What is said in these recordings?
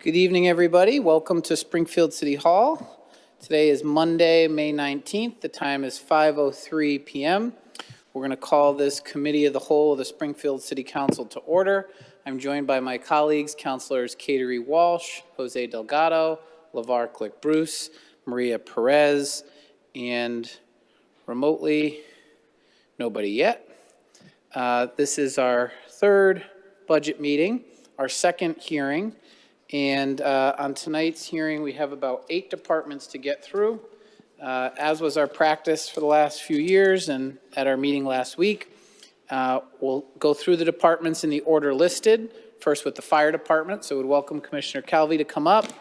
Good evening, everybody. Welcome to Springfield City Hall. Today is Monday, May 19th. The time is 5:03 p.m. We're going to call this Committee of the Whole of the Springfield City Council to order. I'm joined by my colleagues, Councilors Kateri Walsh, Jose Delgado, LeVar Click-Bruce, Maria Perez, and remotely, nobody yet. This is our third budget meeting, our second hearing. And on tonight's hearing, we have about 8 departments to get through. As was our practice for the last few years and at our meeting last week, we'll go through the departments in the order listed, first with the fire department. So we'd welcome Commissioner Calvi to come up.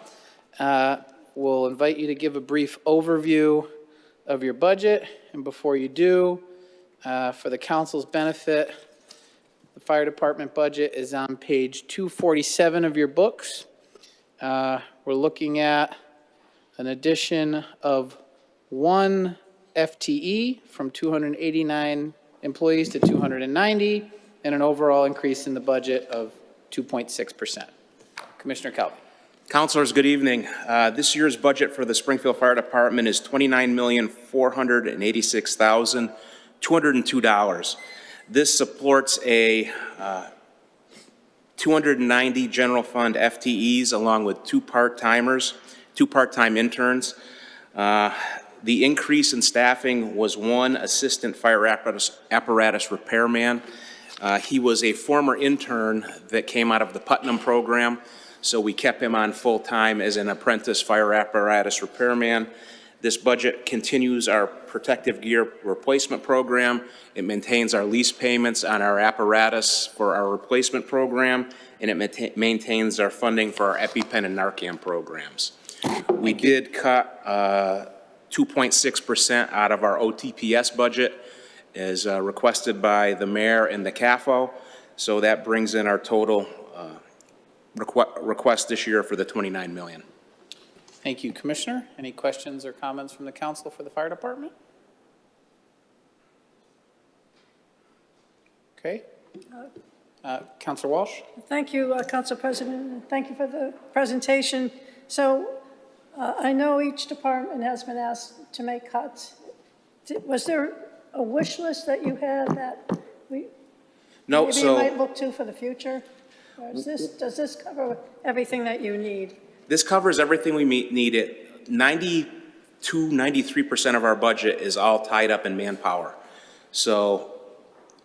We'll invite you to give a brief overview of your budget. And before you do, for the council's benefit, the fire department budget is on page 247 of your books. We're looking at an addition of 1 FTE from 289 employees to 290, and an overall increase in the budget of 2.6%. Commissioner Calvi. Councilors, good evening. This year's budget for the Springfield Fire Department is $29,486,202. This supports a 290 general fund FTEs along with 2 part-timers, 2 part-time interns. The increase in staffing was 1 assistant fire apparatus repairman. He was a former intern that came out of the Putnam program, so we kept him on full-time as an apprentice fire apparatus repairman. This budget continues our protective gear replacement program. It maintains our lease payments on our apparatus for our replacement program, and it maintains our funding for our EpiPen and Narcan programs. We did cut 2.6% out of our OTPS budget as requested by the mayor and the CAFO. So that brings in our total request this year for the $29 million. Thank you, Commissioner. Any questions or comments from the council for the fire department? Okay. Councilor Walsh. Thank you, Council President. Thank you for the presentation. So I know each department has been asked to make cuts. Was there a wish list that you had that we maybe you might look to for the future? Or does this cover everything that you need? This covers everything we need. 93% of our budget is all tied up in manpower. So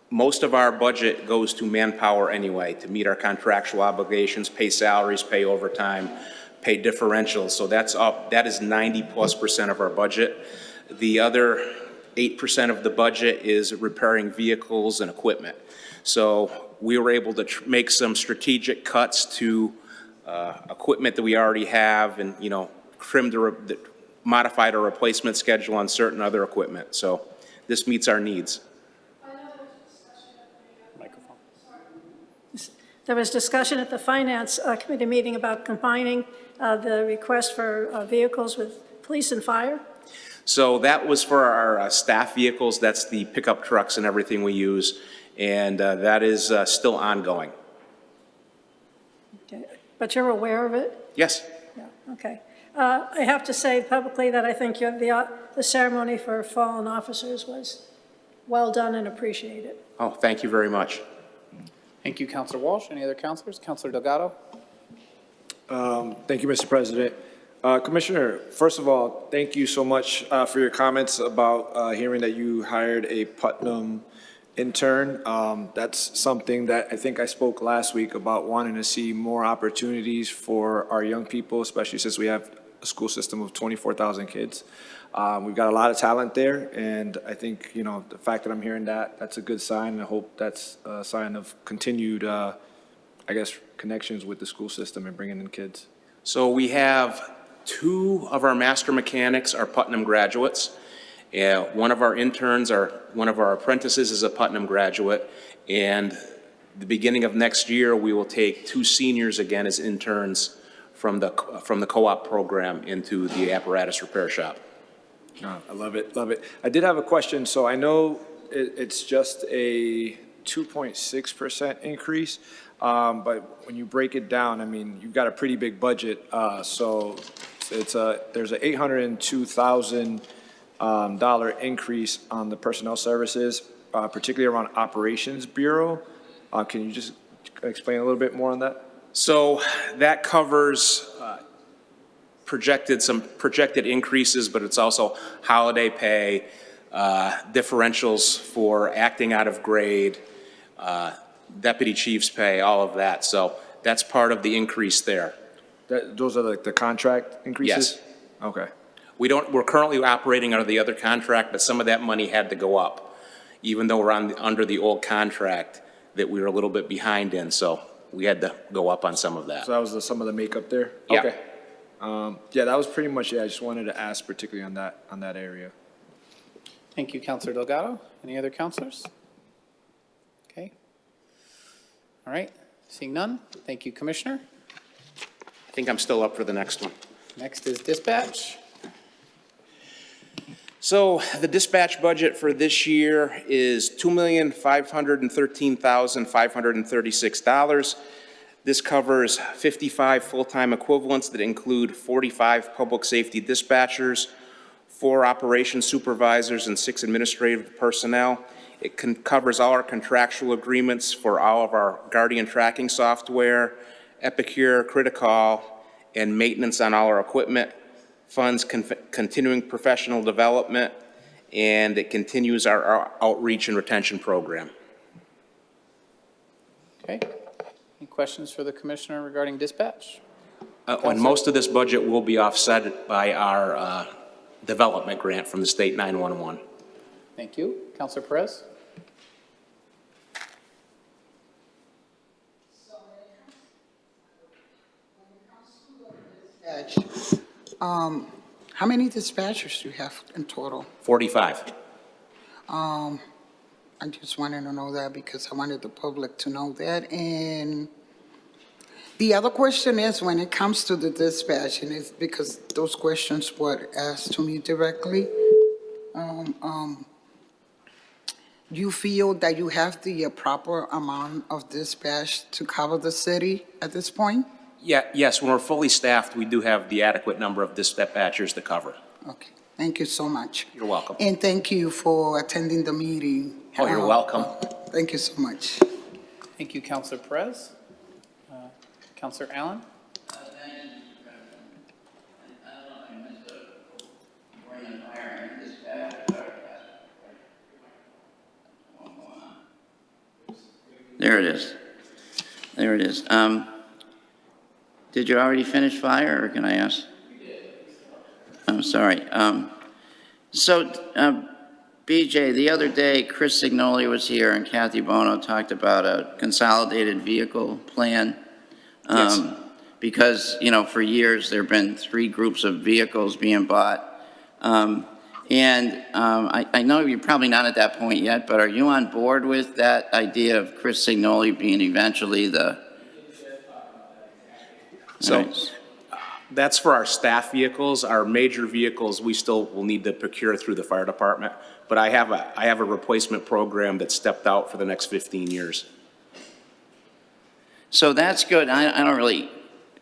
most of our budget goes to manpower anyway to meet our contractual obligations, pay salaries, pay overtime, pay differentials. So that is 90+% of our budget. The other 8% of the budget is repairing vehicles and equipment. So we were able to make some strategic cuts to equipment that we already have, and modified our replacement schedule on certain other equipment. So this meets our needs. Microphone. There was discussion at the Finance Committee meeting about combining the request for vehicles with police and fire. So that was for our staff vehicles. That's the pickup trucks and everything we use, and that is still ongoing. Okay. But you're aware of it? Yes. Yeah, okay. I have to say publicly that I think the ceremony for fallen officers was well done and appreciated. Oh, thank you very much. Thank you, Councilor Walsh. Any other councilors? Councilor Delgado. Thank you, Mr. President. Commissioner, first of all, thank you so much for your comments about hearing that you hired a Putnam intern. That's something that I think I spoke last week about, wanting to see more opportunities for our young people, especially since we have a school system of 24,000 kids. We've got a lot of talent there, and I think, the fact that I'm hearing that's a good sign, and I hope that's a sign of continued, connections with the school system and bringing in kids. So we have 2 of our master mechanics are Putnam graduates. One of our interns, one of our apprentices is a Putnam graduate, and the beginning of next year we will take 2 seniors again as interns from the co-op program into the apparatus repair shop. I love it, love it. I did have a question. So I know it's just a 2.6% increase. But when you break it down, I mean, you've got a pretty big budget, so there's a $802,000 dollar increase on the personnel services, particularly around Operations Bureau. Can you just explain a little bit more on that? So that covers some projected increases, but it's also holiday pay, differentials for acting out of grade, deputy chief's pay, all of that. So that's part of the increase there. Those are like the contract increases? Yes. Okay. We're currently operating under the other contract, but some of that money had to go up, even though we're under the old contract that we were a little bit behind in, so we had to go up on some of that. So that was some of the makeup there? Yeah. Okay. Yeah, that was pretty much it. I just wanted to ask particularly on that area. Thank you, Counselor Delgado. Any other counselors? Okay. All right, seeing none. Thank you, Commissioner. I think I'm still up for the next one. Next is dispatch. So the dispatch budget for this year is $2,513,536. This covers 55 full-time equivalents that include 45 public safety dispatchers, 4 operations supervisors, and 6 administrative personnel. It covers all our contractual agreements for all of our Guardian tracking software, Epicure, Critical, and maintenance on all our equipment, funds continuing professional development, and it continues our outreach and retention program. Okay. Any questions for the Commissioner regarding dispatch? And most of this budget will be offset by our development grant from the state 911. Thank you. Counselor Perez? How many dispatchers do you have in total? 45. I just wanted to know that because I wanted the public to know that. And the other question is when it comes to the dispatch, and it's because those questions were asked to me directly. Do you feel that you have the proper amount of dispatch to cover the city at this point? Yes, when we're fully staffed, we do have the adequate number of dispatchers to cover. Okay, thank you so much. You're welcome. And thank you for attending the meeting. Oh, you're welcome. Thank you so much. Thank you, Counselor Perez. Counselor Allen? There it is. There it is. Did you already finish fire, or can I ask? I'm sorry. BJ, the other day, Chris Signoli was here and Kathy Bono talked about a consolidated vehicle plan. Yes. Because, for years, there have been 3 groups of vehicles being bought. I know you're probably not at that point yet, but are you on board with that idea of Chris Signoli being eventually the... So Nice. that's for our staff vehicles. Our major vehicles, we still will need to procure through the fire department. But I have a replacement program that's stepped out for the next 15 years. So that's good. I'm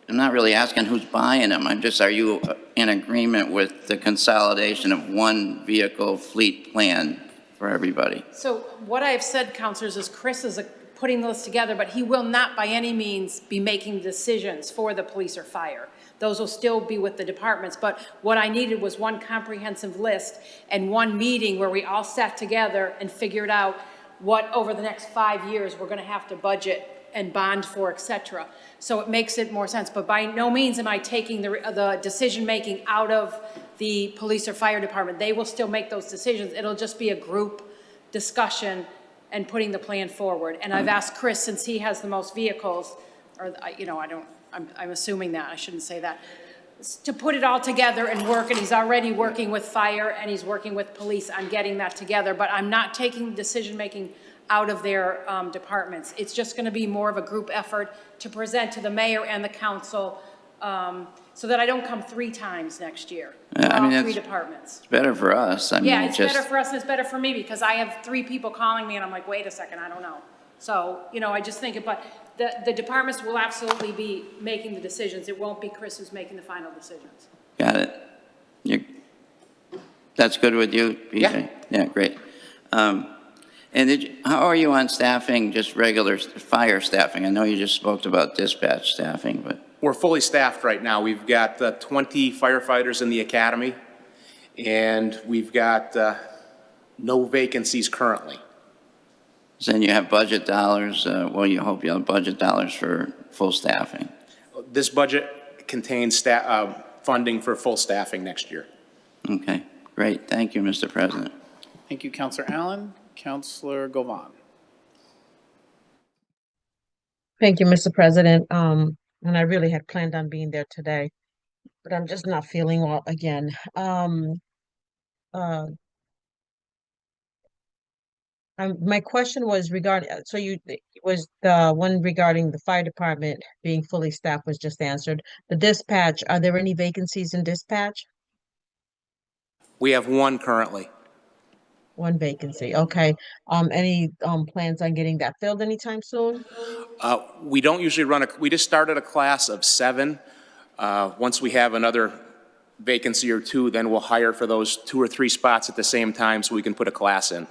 not really asking who's buying them. Are you in agreement with the consolidation of one vehicle fleet plan for everybody? So what I've said, counselors, is Chris is putting this together, but he will not by any means be making decisions for the police or fire. Those will still be with the departments. But what I needed was one comprehensive list and one meeting where we all sat together and figured out what over the next 5 years we're going to have to budget and bond for, et cetera. So it makes it more sense. But by no means am I taking the decision-making out of the police or fire department. They will still make those decisions. It'll just be a group discussion and putting the plan forward. And I've asked Chris, since he has the most vehicles, or, I'm assuming that, I shouldn't say that, to put it all together and work, and he's already working with fire and he's working with police on getting that together. But I'm not taking decision-making out of their departments. It's just going to be more of a group effort to present to the mayor and the council so that I don't come 3 times next year. I mean, all 3 it's- departments. It's better for us. Yeah, it's better for us and it's better for me because I have 3 people calling me and I'm like, wait a second, I don't know. So, I just think, but the departments will absolutely be making the decisions. It won't be Chris who's making the final decisions. Got it. That's good with you, PJ? Yeah. Yeah, great. And how are you on staffing, just regular fire staffing? I know you just spoke about dispatch staffing, but. We're fully staffed right now. We've got 20 firefighters in the academy, and we've got no vacancies currently. Then you have budget dollars, well, you hope you have budget dollars for full staffing. This budget contains funding for full staffing next year. Okay, great. Thank you, Mr. President. Thank you, Counselor Allen. Counselor Govan. Thank you, Mr. President. And I really had planned on being there today, but I'm just not feeling well again. My question was regarding, was the one regarding the fire department being fully staffed was just answered. The dispatch, are there any vacancies in dispatch? We have one currently. One vacancy, okay. Any plans on getting that filled anytime soon? We don't usually we just started a class of 7. Once we have another vacancy or 2, then we'll hire for those 2 or 3 spots at the same time so we can put a class in.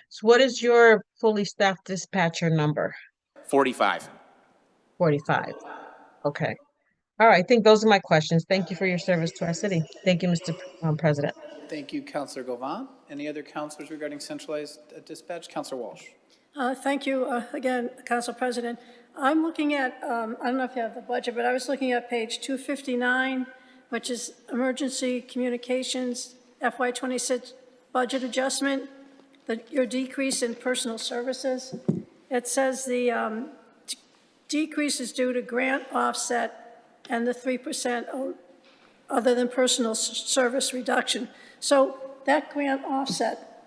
So what is your fully staffed dispatcher number? 45. 45. Okay. All right. I think those are my questions. Thank you for your service to our city. Thank you, Mr. President. Thank you, Counselor Govan. Any other counselors regarding centralized dispatch? Counselor Walsh. Thank you again, Council President. I'm looking at, I don't know if you have the budget, but I was looking at page 259, which is Emergency Communications FY26 budget adjustment, your decrease in personal services. It says the decrease is due to grant offset and the 3% other than personal service reduction. So that grant offset,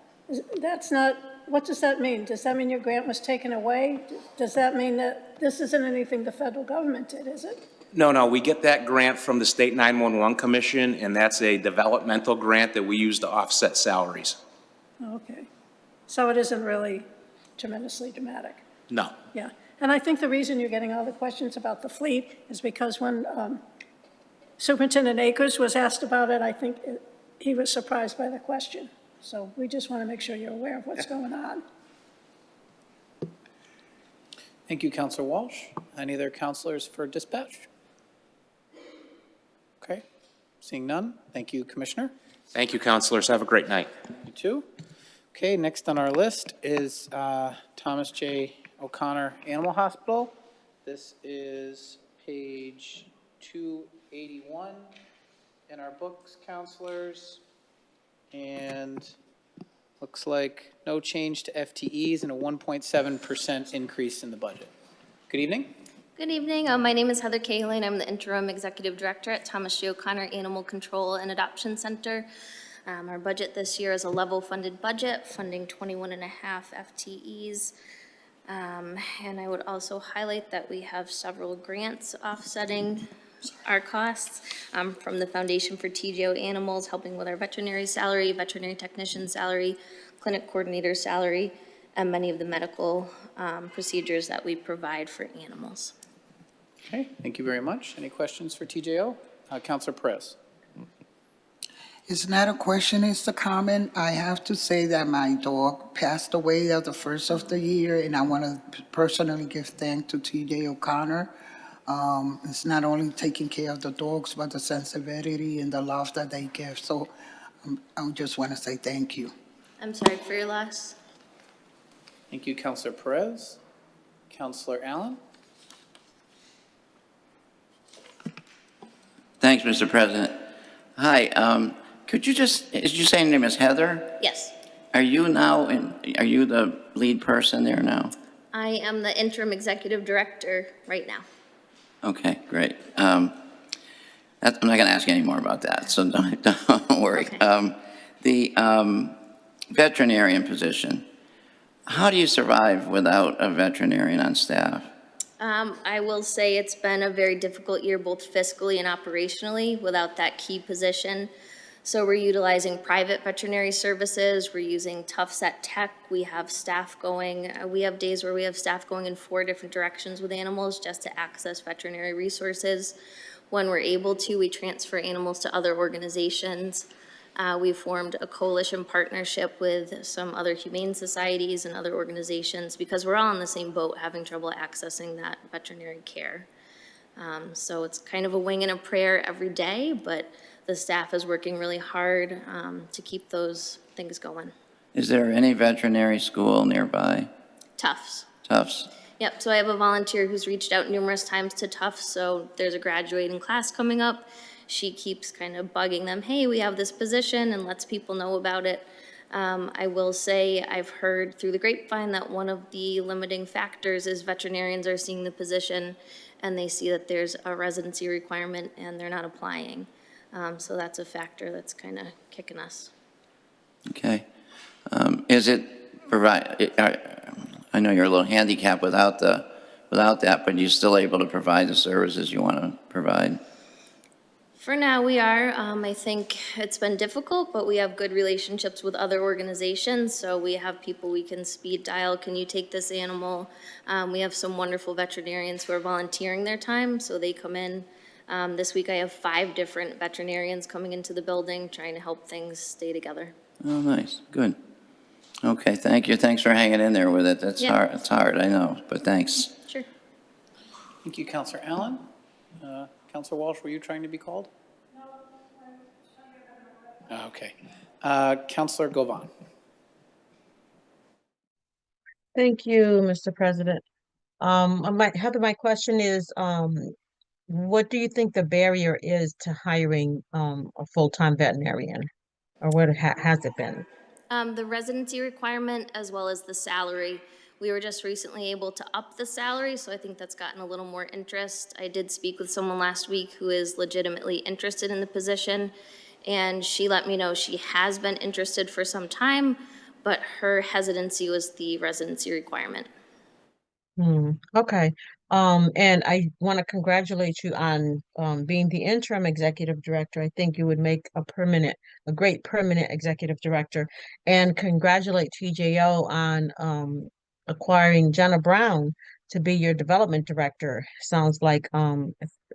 that's not, what does that mean? Does that mean your grant was taken away? Does that mean that this isn't anything the federal government did, is it? No, we get that grant from the State 911 Commission, and that's a developmental grant that we use to offset salaries. Okay. So it isn't really tremendously dramatic. No. Yeah. And I think the reason you're getting all the questions about the fleet is because when Superintendent Akers was asked about it, I think he was surprised by the question. So we just want to make sure you're aware of what's going on. Thank you, Counselor Walsh. Any other counselors for dispatch? Okay, seeing none. Thank you, Commissioner. Thank you, counselors. Have a great night. You too. Okay, next on our list is Thomas J. O'Connor Animal Hospital. This is page 281 in our books, counselors. And looks like no change to FTEs and a 1.7% increase in the budget. Good evening. Good evening. My name is Heather Cahill, and I'm the Interim Executive Director at Thomas J. O'Connor Animal Control and Adoption Center. Our budget this year is a level-funded budget, funding 21.5 FTEs. And I would also highlight that we have several grants offsetting our costs from the Foundation for TGO Animals, helping with our veterinary salary, veterinary technician salary, clinic coordinator salary, and many of the medical procedures that we provide for animals. Okay, thank you very much. Any questions for TJO? Counselor Perez. It's not a question, it's a comment. I have to say that my dog passed away at the first of the year, and I want to personally give thanks to TJ O'Connor. It's not only taking care of the dogs, but the sensitivity and the love that they give. So I just want to say thank you. I'm sorry for your loss. Thank you, Counselor Perez. Counselor Allen. Thanks, Mr. President. Hi, could you just, did you say your name is Heather? Yes, Are you the lead person there now? I am the interim executive director right now. Okay, great. I'm not going to ask you any more about that, so don't worry. Okay. The veterinarian position, how do you survive without a veterinarian on staff? I will say it's been a very difficult year, both fiscally and operationally, without that key position. So we're utilizing private veterinary services, we're using Toughset Tech, we have staff going, we have days where we have staff going in 4 different directions with animals just to access veterinary resources. When we're able to, we transfer animals to other organizations. We formed a coalition partnership with some other humane societies and other organizations because we're all in the same boat, having trouble accessing that veterinary care. So it's kind of a wing and a prayer every day, but the staff is working really hard to keep those things going. Is there any veterinary school nearby? Tufts. Tufts? Yep, so I have a volunteer who's reached out numerous times to Tufts, so there's a graduating class coming up. She keeps kind of bugging them, hey, we have this position, and lets people know about it. I will say I've heard through the grapevine that one of the limiting factors is veterinarians are seeing the position and they see that there's a residency requirement and they're not applying. So that's a factor that's kind of kicking us. Okay. Is it provide, I know you're a little handicapped without that, but you're still able to provide the services you want to provide? For now, we are. I think it's been difficult, but we have good relationships with other organizations. So we have people we can speed dial, can you take this animal? We have some wonderful veterinarians who are volunteering their time, so they come in. This week I have 5 different veterinarians coming into the building, trying to help things stay together. Oh, nice, good. Okay, thank you. Thanks for hanging in there with it. That's Yeah. hard, it's hard, I know, but thanks. Sure. Thank you, Counselor Allen. Counselor Walsh, were you trying to be called? No. Okay. Counselor Govan. Thank you, Mr. President. Heather, my question is, what do you think the barrier is to hiring a full-time veterinarian? Or what has it been? The residency requirement as well as the salary. We were just recently able to up the salary, so I think that's gotten a little more interest. I did speak with someone last week who is legitimately interested in the position, and she let me know she has been interested for some time, but her hesitancy was the residency requirement. Okay. And I want to congratulate you on being the interim executive director. I think you would make a great permanent executive director. And congratulate TJO on acquiring Jenna Brown to be your development director. Sounds like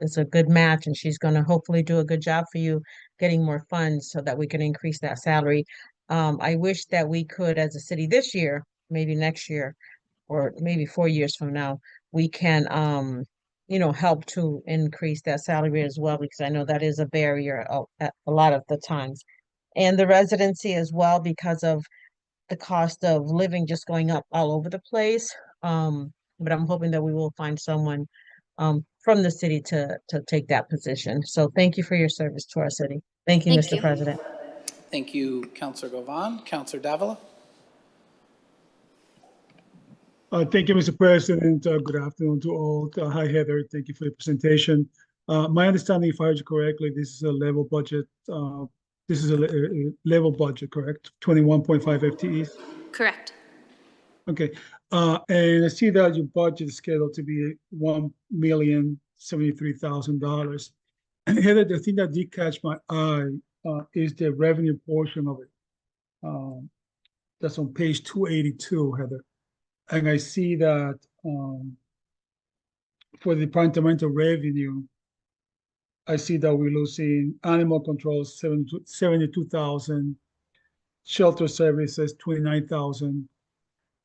it's a good match, and she's going to hopefully do a good job for you getting more funds so that we can increase that salary. I wish that we could, as a city this year, maybe next year, or maybe 4 years from now, we can, help to increase that salary as well, because I know that is a barrier a lot of the times. And the residency as well, because of the cost of living just going up all over the place. But I'm hoping that we will find someone from the city to take that position. So thank you for your service to our city. Thank you, Thank Mr. you. President. Thank you, Counselor Govan. Counselor Davila. Thank you, Mr. President. Good afternoon to all. Hi, Heather. Thank you for the presentation. My understanding, if I heard you correctly, this is a level budget. This is a level budget, correct? 21.5 FTEs? Correct. Okay. And I see that your budget is scheduled to be $1,073,000. And Heather, the thing that did catch my eye is the revenue portion of it. That's on page 282, Heather. And I see that for the departmental revenue, I see that we're losing animal control 72,000, shelter services 29,000,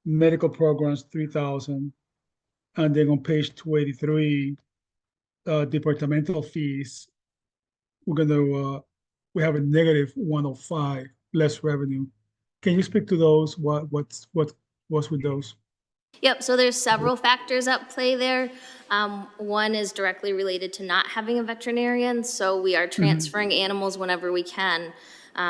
medical programs 3,000, and then on page 283, departmental fees, we have a negative 105 less revenue. Can you speak to those? What's with those? Yep, so there's several factors at play there. One is directly related to not having a veterinarian, so we are transferring animals whenever we can.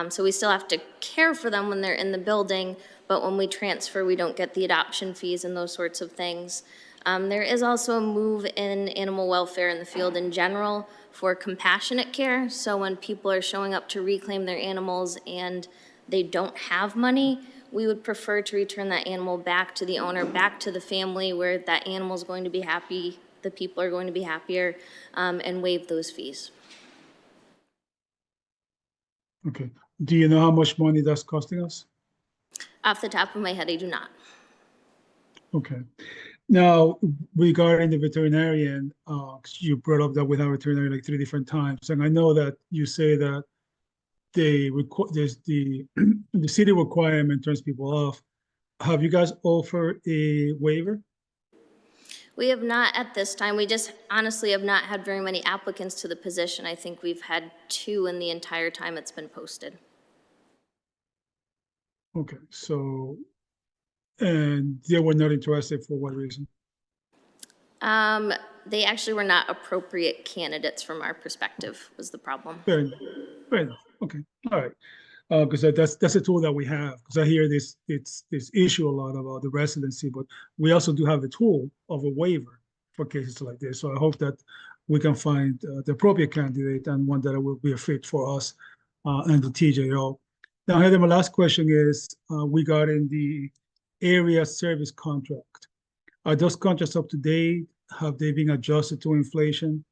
So we still have to care for them when they're in the building, but when we transfer, we don't get the adoption fees and those sorts of things. There is also a move in animal welfare in the field in general for compassionate care. So when people are showing up to reclaim their animals and they don't have money, we would prefer to return that animal back to the owner, back to the family where that animal is going to be happy, the people are going to be happier, and waive those fees. Okay. Do you know how much money that's costing us? Off the top of my head, I do not. Okay. Now, regarding the veterinarian, 'cause you brought up that we have a veterinarian like 3 different times, and I know that you say that there's the the city requirement turns people off. Have you guys offered a waiver? We have not at this time. We just honestly have not had very many applicants to the position. I think we've had 2 in the entire time it's been posted. Okay, so, and they were not interested for what reason? They actually were not appropriate candidates from our perspective, was the problem. Fair enough. Fair enough. Okay, all right. Because that's a tool that we have, because I hear this issue a lot about the residency, but we also do have a tool of a waiver for cases like this. So I hope that we can find the appropriate candidate and one that will be a fit for us and the TJO. Now, Heather, my last question is regarding the area service contract. Are those contracts up to date? Have they been adjusted to inflation?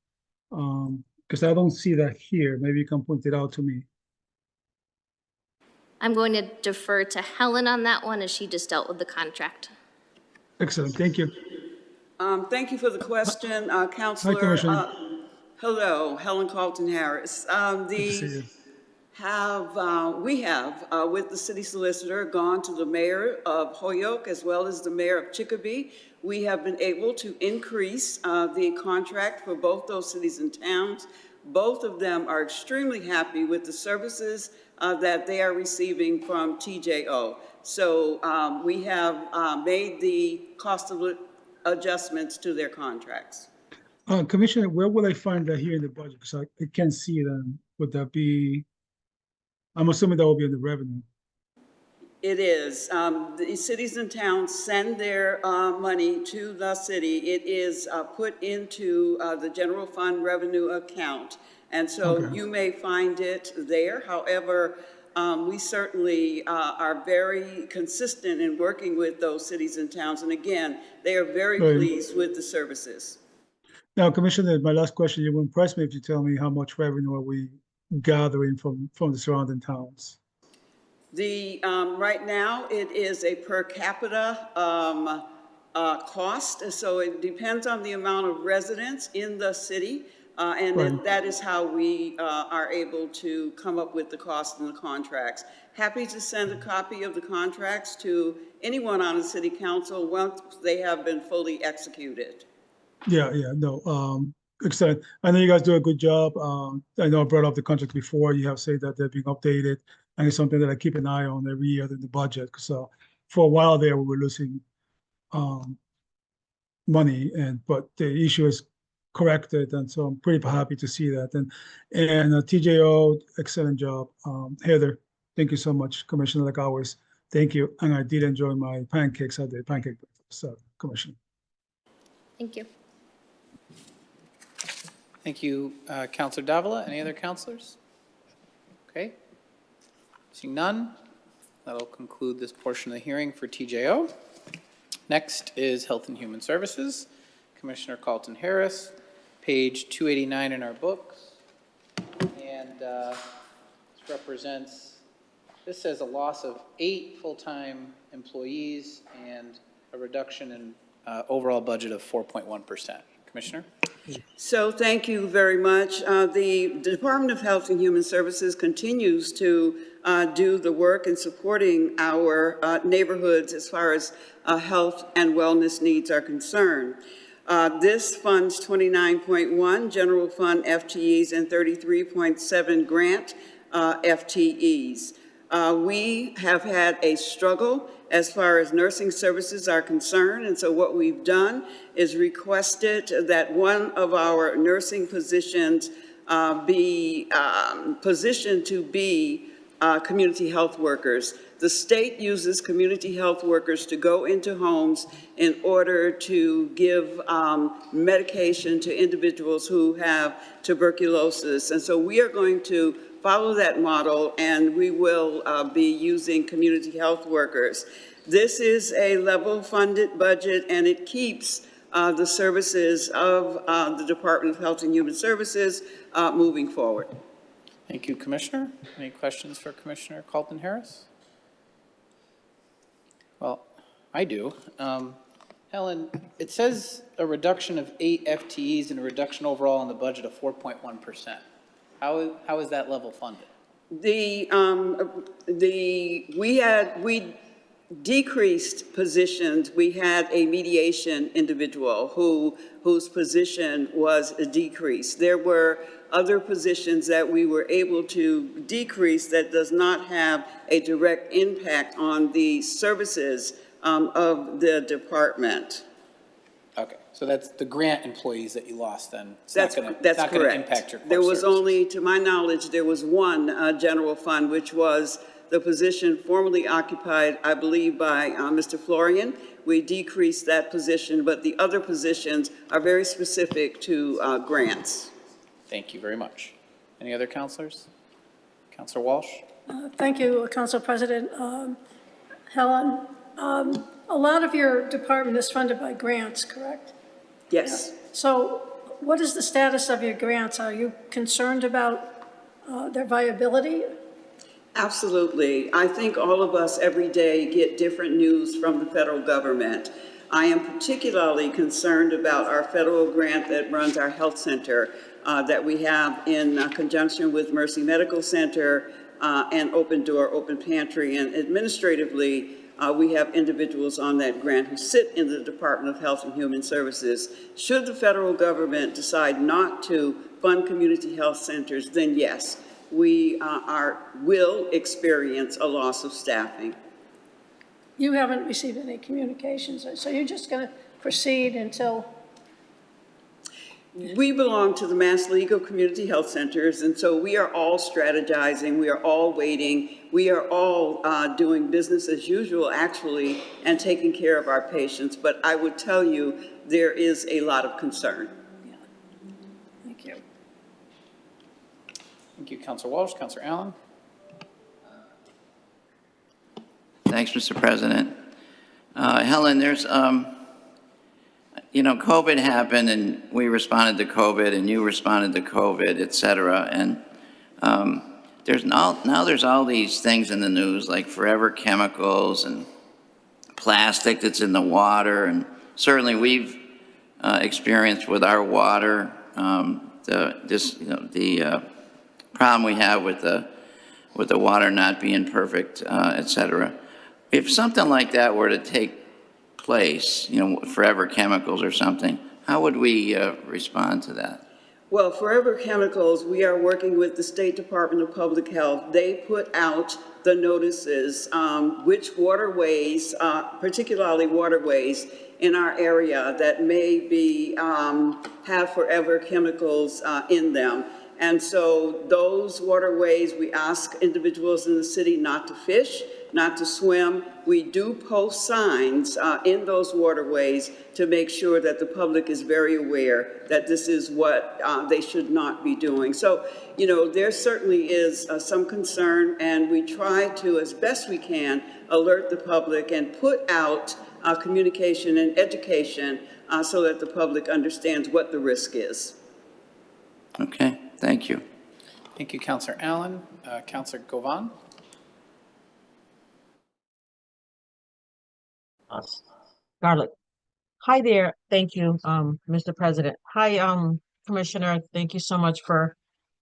Because I don't see that here. Maybe you can point it out to me. I'm going to defer to Helen on that one as she just dealt with the contract. Excellent, thank you. Thank you for the question, Counselor. Hi, Commissioner. Hello, Helen Carlton Harris. Good to see you. We have, with the city solicitor, gone to the mayor of Holyoke as well as the mayor of Chicopee. We have been able to increase the contract for both those cities and towns. Both of them are extremely happy with the services that they are receiving from TJO. So we have made the cost of adjustments to their contracts. Commissioner, where will I find that here in the budget? Because I can't see them. Would that be, I'm assuming that will be in the revenue. It is. The cities and towns send their money to the city. It is put into the general fund revenue account. And so Okay. you may find it there. However, we certainly are very consistent in working with those cities and towns. And again, they are very Right. pleased with the services. Now, Commissioner, my last question, you will impress me if you tell me how much revenue are we gathering from the surrounding towns? The, right now, it is a per capita cost, so it depends on the amount of residents in the city, and Right. that is how we are able to come up with the cost and the contracts. Happy to send a copy of the contracts to anyone on the city council once they have been fully executed. Yeah, no, excellent. I know you guys do a good job. I know I brought up the contract before. You have said that they're being updated, and it's something that I keep an eye on every year in the budget. So for a while there, we were losing money, but the issue is corrected, and so I'm pretty happy to see that. And TJO, excellent job. Heather, thank you so much, Commissioner, like always. Thank you, and I did enjoy my pancakes at the pancake breakfast. So, Commissioner. Thank you. Thank you, Counselor Davila. Any other counselors? Okay. Seeing none, that'll conclude this portion of the hearing for TJO. Next is Health and Human Services. Commissioner Carlton Harris, page 289 in our books. And this represents, this says a loss of 8 full-time employees and a reduction in overall budget of 4.1%. Commissioner? So thank you very much. The Department of Health and Human Services continues to do the work in supporting our neighborhoods as far as health and wellness needs are concerned. This funds 29.1 general fund FTEs and 33.7 grant FTEs. We have had a struggle as far as nursing services are concerned, and so what we've done is requested that one of our nursing positions be positioned to be community health workers. The state uses community health workers to go into homes in order to give medication to individuals who have tuberculosis, and so we are going to follow that model, and we will be using community health workers. This is a level-funded budget, and it keeps the services of the Department of Health and Human Services moving forward. Thank you, Commissioner. Any questions for Commissioner Carlton-Harris? Well, I do. Helen, it says a reduction of 8 FTEs and a reduction overall in the budget of 4.1%. How is that level funded? We decreased positions. We had a mediation individual whose position was decreased. There were other positions that we were able to decrease that does not have a direct impact on the services of the department. Okay, so that's the grant employees that you lost then. That's It's correct. not going to impact your core There was services. only, to my knowledge, there was one general fund, which was the position formerly occupied, I believe, by Mr. Florian. We decreased that position, but the other positions are very specific to grants. Thank you very much. Any other counselors? Counselor Walsh? Thank you, Council President. Helen, a lot of your department is funded by grants, correct? Yes. So what is the status of your grants? Are you concerned about their viability? Absolutely. I think all of us every day get different news from the federal government. I am particularly concerned about our federal grant that runs our health center that we have in conjunction with Mercy Medical Center and Open Door, Open Pantry. And administratively, we have individuals on that grant who sit in the Department of Health and Human Services. Should the federal government decide not to fund community health centers, then yes, we will experience a loss of staffing. You haven't received any communications, so you're just going to proceed until? We belong to the Mass League of Community Health Centers, and so we are all strategizing, we are all waiting, we are all doing business as usual, actually, and taking care of our patients. But I would tell you, there is a lot of concern. Yeah. Thank you. Thank you, Counselor Walsh. Counselor Allen? Thanks, Mr. President. Helen, there's, COVID happened and we responded to COVID and you responded to COVID, et cetera. And there's all these things in the news like forever chemicals and plastic that's in the water. And certainly we've experienced with our water, the problem we have with the water not being perfect, et cetera. If something like that were to take place, forever chemicals or something, how would we respond to that? Well, Forever Chemicals, we are working with the State Department of Public Health. They put out the notices, which waterways, particularly waterways in our area that may be, have forever chemicals in them. And so those waterways, we ask individuals in the city not to fish, not to swim. We do post signs in those waterways to make sure that the public is very aware that this is what they should not be doing. So, there certainly is some concern, and we try to, as best we can, alert the public and put out communication and education so that the public understands what the risk is. Okay, thank you. Thank you, Counselor Allen. Counselor Govan? Scarlett. Hi there. Thank you, Mr. President. Hi, Commissioner. Thank you so much for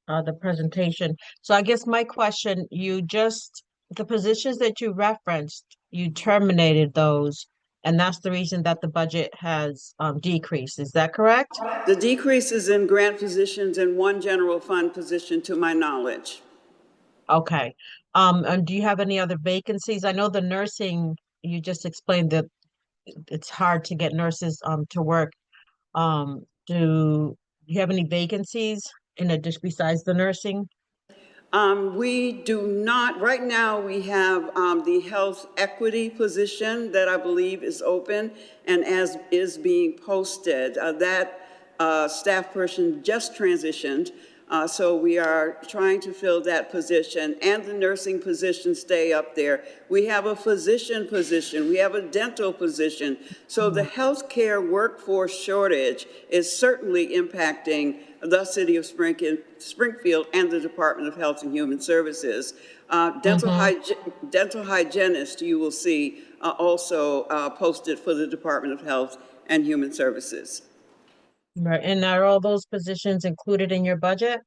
the presentation. So I guess my question, the positions that you referenced, you terminated those, and that's the reason that the budget has decreased. Is that correct? The decrease is in grant positions and one general fund position, to my knowledge. Okay. And do you have any other vacancies? I know the nursing, you just explained that it's hard to get nurses to work. Do you have any vacancies in addition besides the nursing? We do not. Right now, we have the health equity position that I believe is open and as is being posted. That staff person just transitioned, so we are trying to fill that position, and the nursing positions stay up there. We have a physician position. We have a dental position. So the healthcare workforce shortage is certainly impacting the City of Springfield and the Department of Health and Human Services. Dental hygienist, you will see also posted for the Department of Health and Human Services. Right, and are all those positions included in your budget?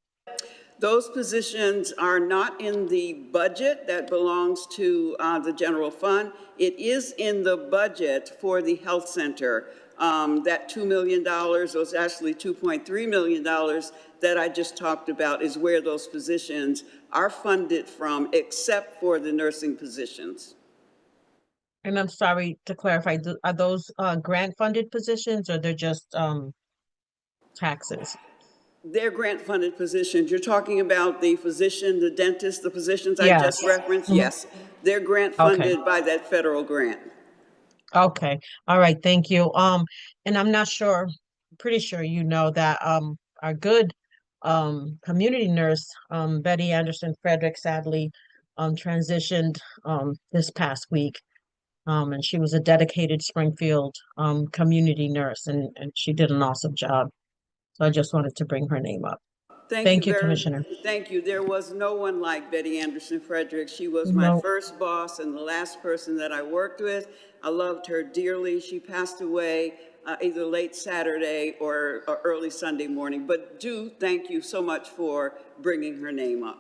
Those positions are not in the budget that belongs to the general fund. It is in the budget for the health center. That $2 million, or it's actually $2.3 million that I just talked about is where those positions are funded from, except for the nursing positions. And I'm sorry to clarify, are those grant-funded positions or they're just taxes? They're grant-funded positions. You're talking about the physician, the dentist, the positions I Yes. just referenced? Mhm. Yes, they're grant-funded by that federal grant. Okay, all right, thank you. And I'm not sure, pretty sure you know that our good community nurse, Betty Anderson Frederick, sadly transitioned this past week. And she was a dedicated Springfield community nurse, and she did an awesome job. So I just wanted to bring her name up. Thank you, Commissioner. Thank you. There was no one like Betty Anderson Frederick. She was my No. first boss and the last person that I worked with. I loved her dearly. She passed away either late Saturday or early Sunday morning. But thank you so much for bringing her name up.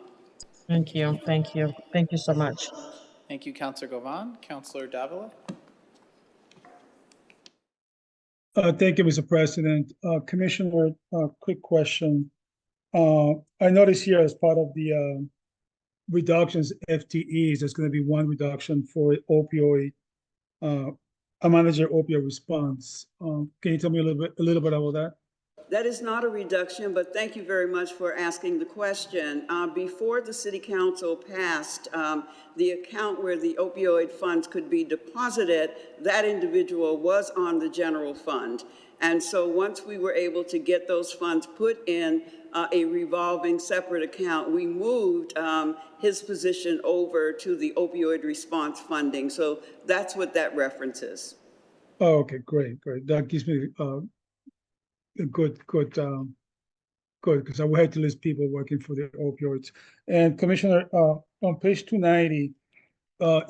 Thank you, thank you, thank you so much. Thank you, Counselor Govan. Counselor Davila? Thank you, Mr. President. Commissioner, quick question. I noticed here as part of the reductions FTEs, there's going to be one reduction for opioid, a manager opioid response. Can you tell me a little bit about that? That is not a reduction, but thank you very much for asking the question. Before the City Council passed the account where the opioid funds could be deposited, that individual was on the general fund. And so once we were able to get those funds put in a revolving separate account, we moved his position over to the opioid response funding. So that's what that references. Oh, okay, great. That gives me a good, because I would hate to lose people working for the opioids. And Commissioner, on page 290,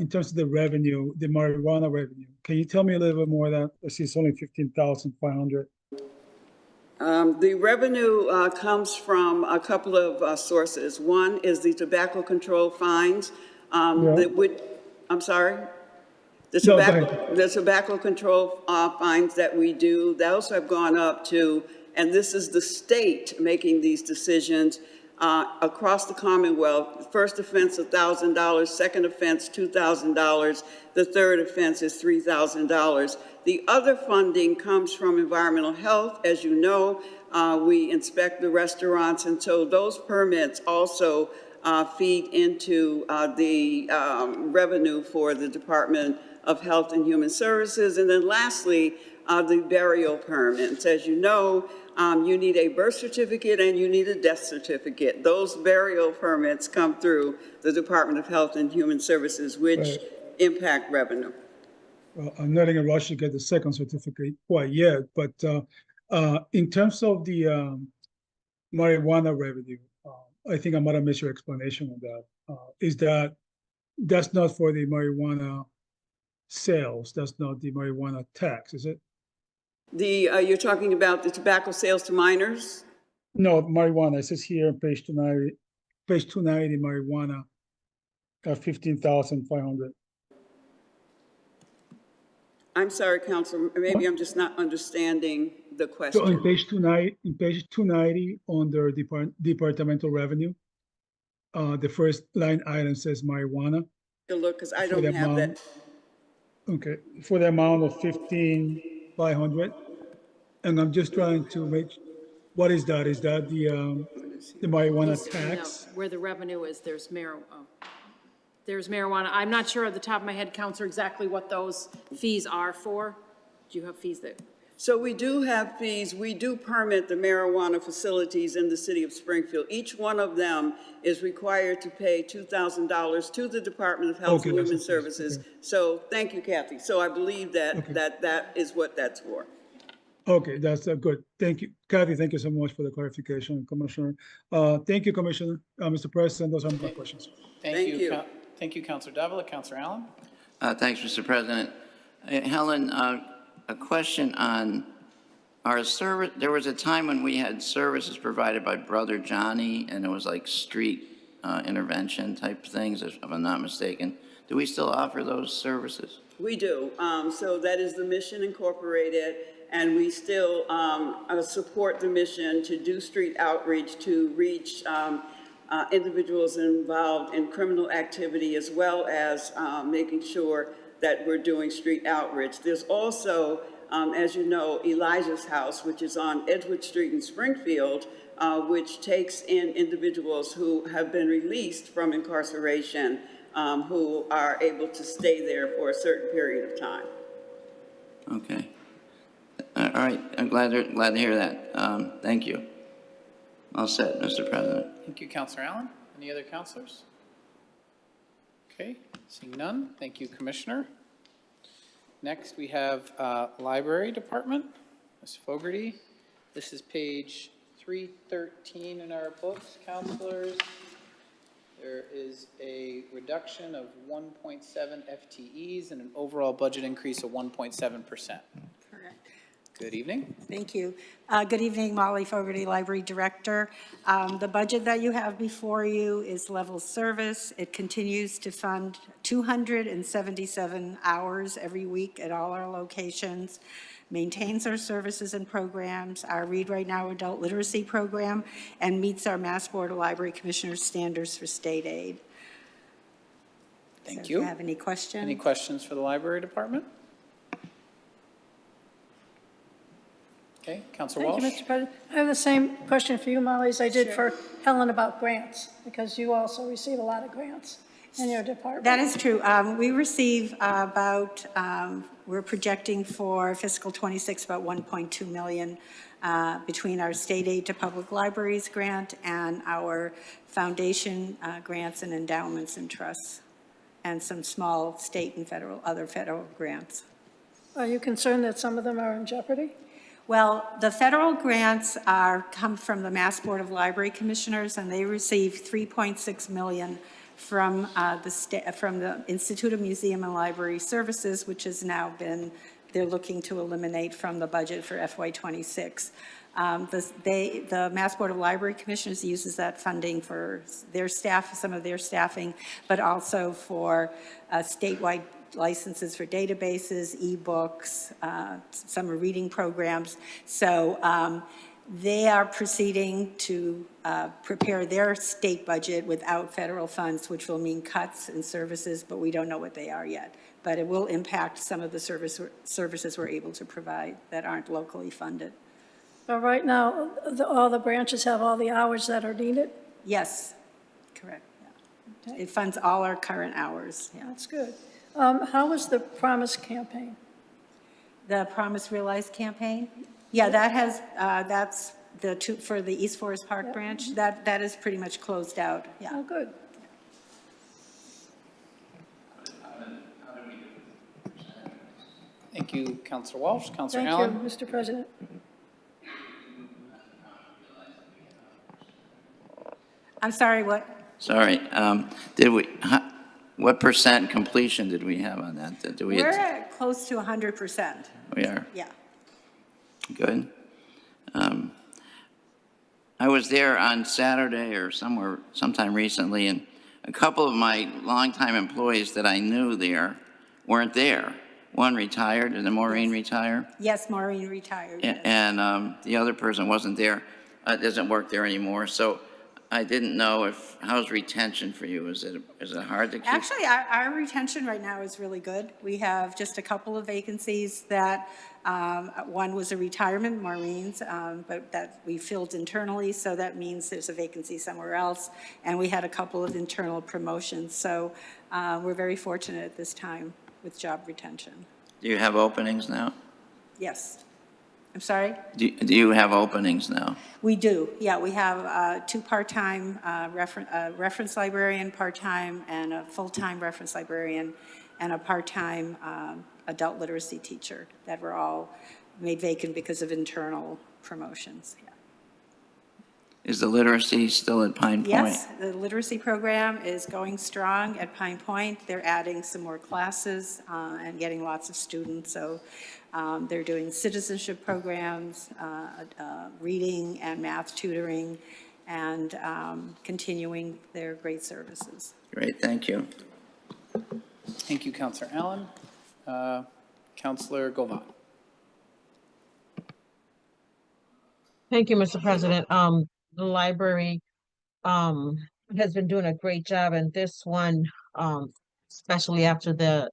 in terms of the revenue, the marijuana revenue, can you tell me a little bit more of that? I see it's only 15,500. The revenue comes from a couple of sources. One is the tobacco control fines. I'm sorry? No, go ahead. The tobacco control fines that we do, those have gone up to, and this is the state making these decisions across the Commonwealth. First offense, $1,000, second offense, $2,000, the third offense is $3,000. The other funding comes from environmental health. As you know, we inspect the restaurants, and so those permits also feed into the revenue for the Department of Health and Human Services. And then lastly, the burial permits. As you know, you need a birth certificate and you need a death certificate. Those burial permits come through the Department of Health and Human Services, which impact revenue. Well, I'm not in a rush to get the second certificate quite yet, but in terms of the marijuana revenue, I think I might have missed your explanation on that. That's not for the marijuana sales, that's not the marijuana tax, is it? You're talking about the tobacco sales to minors? No, marijuana, it says here on page 290, marijuana, 15,500. I'm sorry, Councilor, maybe I'm just not understanding the So question. on page 290, under departmental revenue, the first line item says marijuana. Look, because I for don't the have amount- that. Okay, for the amount of 15,500, and I'm just trying to what is that? Is that the marijuana tax? No, where the revenue is, there's marijuana. I'm not sure at the top of my head, Counselor, exactly what those fees are for. Do you have fees there? So we do have fees. We do permit the marijuana facilities in the city of Springfield. Each one of them is required to pay $2,000 to the Department of Health and Okay, Human that's okay, Services. okay. So thank you, Kathy. So I believe that is what that's for. Okay, that's good. Thank you. Kathy, thank you so much for the clarification, Commissioner. Thank you, Commissioner. Mr. President, those are my questions. Thank you. Thank you, Counselor Davila. Counselor Allen? Thanks, Mr. President. Helen, a question on our service. There was a time when we had services provided by Brother Johnny, and it was like street intervention type things, if I'm not mistaken. Do we still offer those services? We do. So that is the Mission Incorporated, and we still support the mission to do street outreach to reach individuals involved in criminal activity, as well as making sure that we're doing street outreach. There's also, as you know, Elijah's House, which is on Edgewood Street in Springfield, which takes in individuals who have been released from incarceration, who are able to stay there for a certain period of time. Okay. All right, I'm glad to hear that. Thank you. All set, Mr. President. Thank you, Counselor Allen. Any other counselors? Okay, seeing none. Thank you, Commissioner. Next, we have Library Department. Ms. Fogarty. This is page 313 in our books, counselors. There is a reduction of 1.7 FTEs and an overall budget increase of 1.7%. Correct. Good evening. Thank you. Good evening, Molly Fogarty, Library Director. The budget that you have before you is level service. It continues to fund 277 hours every week at all our locations, maintains our services and programs, our Read Right Now adult literacy program, and meets our Mass Board of Library Commissioners standards for state aid. Thank So you. If you have any questions? Any questions for the Library Department? Okay, Counselor Walsh? Thank you, Mr. President. I have the same question for you, Molly, as I did for Helen about grants, because you also receive a lot of grants in your department. That is true. We receive about, we're projecting for fiscal '26 about 1.2 million between our state aid to public libraries grant and our foundation grants and endowments and trusts, and some small state and other federal grants. Are you concerned that some of them are in jeopardy? Well, the federal grants come from the Mass Board of Library Commissioners, and they receive 3.6 million from the Institute of Museum and Library Services, which has now been, they're looking to eliminate from the budget for FY26. The Mass Board of Library Commissioners uses that funding for their staff, some of their staffing, but also for statewide licenses for databases, ebooks, summer reading programs. So they are proceeding to prepare their state budget without federal funds, which will mean cuts in services, but we don't know what they are yet. But it will impact some of the services we're able to provide that aren't locally funded. But right now, all the branches have all the hours that are needed? Yes, correct. Yeah. It funds all our current hours. Yeah. That's good. How was the Promise campaign? The Promise Realized campaign? Yeah, that has, that's for the East Forest Park branch. That is pretty much closed out, yeah. Oh, good. Thank you, Counselor Walsh. Counselor Thank Allen? you, Mr. President. I'm sorry, what? Sorry, what percent completion did we have on that? Do we? We're at close to 100%. We are. Yeah. Good. I was there on Saturday or sometime recently, and a couple of my longtime employees that I knew there weren't there. One retired, and then Maureen retired. Yes, Maureen retired. Yes. And the other person wasn't there, doesn't work there anymore. So I didn't know how's retention for you? Is it hard to keep? Actually, our retention right now is really good. We have just a couple of vacancies that, one was a retirement, Maureen's, but that we filled internally, so that means there's a vacancy somewhere else. And we had a couple of internal promotions, so we're very fortunate at this time with job retention. Do you have openings now? Yes. I'm sorry? Do you have openings now? We do, yeah. We have two part-time reference librarian part-time and a full-time reference librarian and a part-time adult literacy teacher that we're all made vacant because of internal promotions. Yeah. Is the literacy still at Pine Point? Yes, the literacy program is going strong at Pine Point. They're adding some more classes and getting lots of students. So they're doing citizenship programs, reading and math tutoring, and continuing their great services. Great, thank you. Thank you, Counselor Allen. Counselor Govan. Thank you, Mr. President. The library has been doing a great job, and this one, especially after the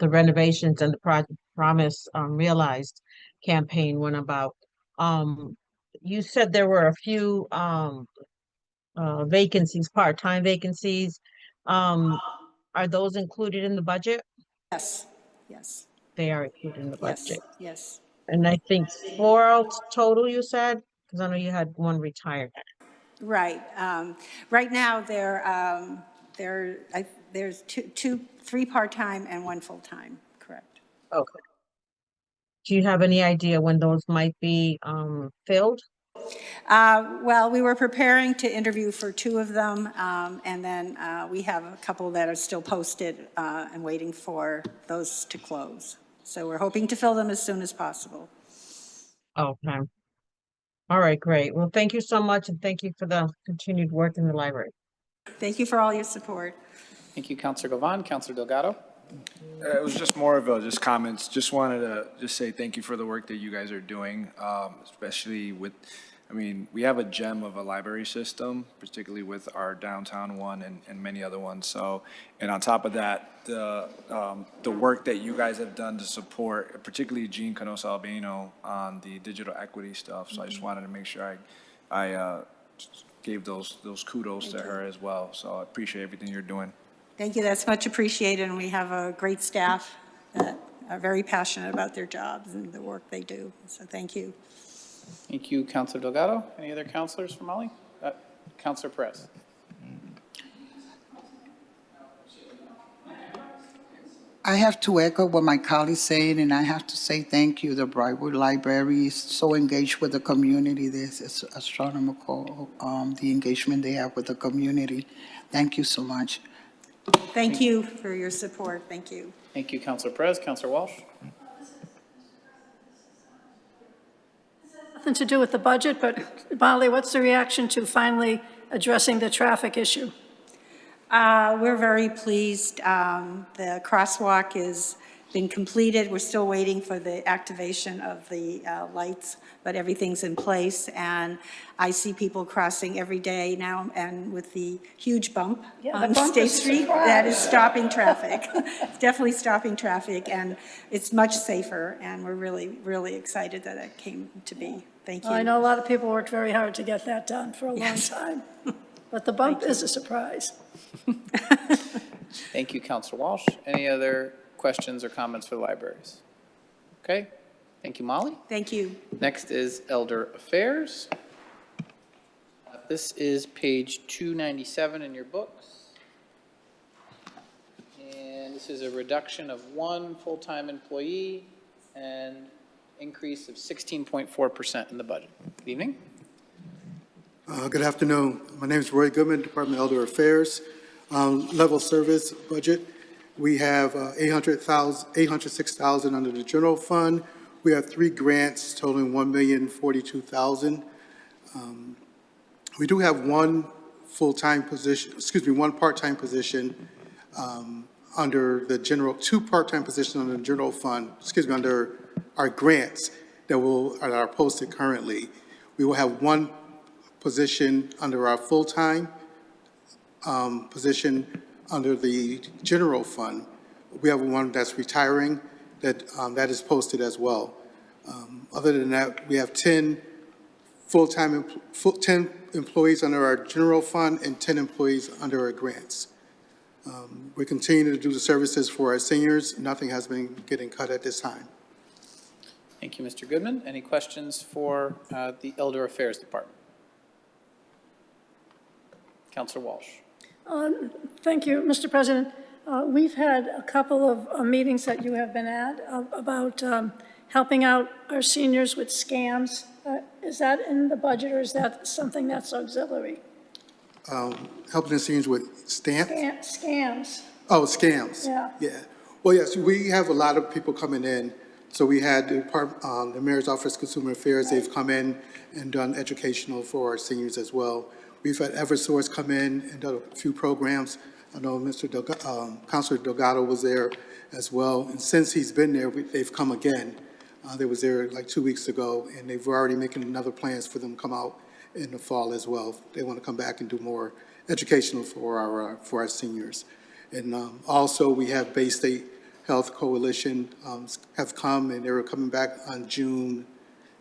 renovations and the Project Promise Realized campaign went about. You said there were a few vacancies, part-time vacancies. Are those included in the budget? Yes, yes, They are included in the yes, budget. yes. And I think 4 total, you said? Because I know you had one retired. Right. Right now, there's three part-time and one full-time, correct? Okay. Do you have any idea when those might be filled? Well, we were preparing to interview for 2 of them, and then we have a couple that are still posted and waiting for those to close. So we're hoping to fill them as soon as possible. Okay. All right, great. Well, thank you so much, and thank you for the continued work in the library. Thank you for all your support. Thank you, Counselor Govan. Counselor Delgado. It was just more of just comments. Just wanted to just say thank you for the work that you guys are doing, especially with, I mean, we have a gem of a library system, particularly with our downtown one and many other ones. So, and on top of that, the work that you guys have done to support, particularly Jean Canosa Albino on the digital equity stuff. So I just wanted to make sure I gave those kudos to her as well. So I appreciate everything you're doing. Thank you, that's much appreciated, and we have a great staff that are very passionate about their jobs and the work they do, so thank you. Thank you, Counselor Delgado. Any other counselors for Molly? Counselor Perez. I have to echo what my colleagues said, and I have to say thank you. The Brightwood Library is so engaged with the community. This is astronomical, the engagement they have with the community. Thank you so much. Thank you for your support, thank you. Thank you, Counselor Perez. Counselor Walsh. Nothing to do with the budget, but Molly, what's the reaction to finally addressing the traffic issue? We're very pleased. The crosswalk has been completed. We're still waiting for the activation of the lights, but everything's in place. And I see people crossing every day now, and with the huge bump Yeah, the on bump State is a Street, surprise. that is stopping traffic. It's definitely stopping traffic, and it's much safer, and we're really, really excited that it came to be. Thank you. I know a lot of people worked very hard to get that done for a long Yes. time, but the bump is a surprise. Thank you, Counselor Walsh. Any other questions or comments for the libraries? Okay. Thank you, Molly. Thank you. Next is Elder Affairs. This is page 297 in your books. And this is a reduction of 1 full-time employee and increase of 16.4% in the budget. Good evening. Good afternoon. My name is Roy Goodman, Department of Elder Affairs. Level service budget, we have $806,000 under the general fund. We have 3 grants totaling $1,042,000. We do have one full-time position, one part-time position under the general, 2 part-time positions under the general fund, under our grants that are posted currently. We will have 1 position under our full-time position under the general fund. We have one that's retiring that is posted as well. Other than that, we have 10 10 employees under our general fund and 10 employees under our grants. We continue to do the services for our seniors. Nothing has been getting cut at this time. Thank you, Mr. Goodman. Any questions for the Elder Affairs Department? Counselor Walsh. Thank you, Mr. President. We've had a couple of meetings that you have been at about helping out our seniors with scams. Is that in the budget, or is that something that's auxiliary? Helping the seniors with stamps? Scams, Oh, scams. yeah. Yeah. Well, yes, we have a lot of people coming in. So we had the Mayor's Office of Consumer Affairs, they've come in and done educational for our seniors as well. We've had Eversource come in and done a few programs. I know Councilor Delgado was there as well. And since he's been there, they've come again. They was there like 2 weeks ago, and they've already making another plans for them to come out in the fall as well. They want to come back and do more educational for our seniors. And also, we have Bay State Health Coalition have come, and they were coming back on June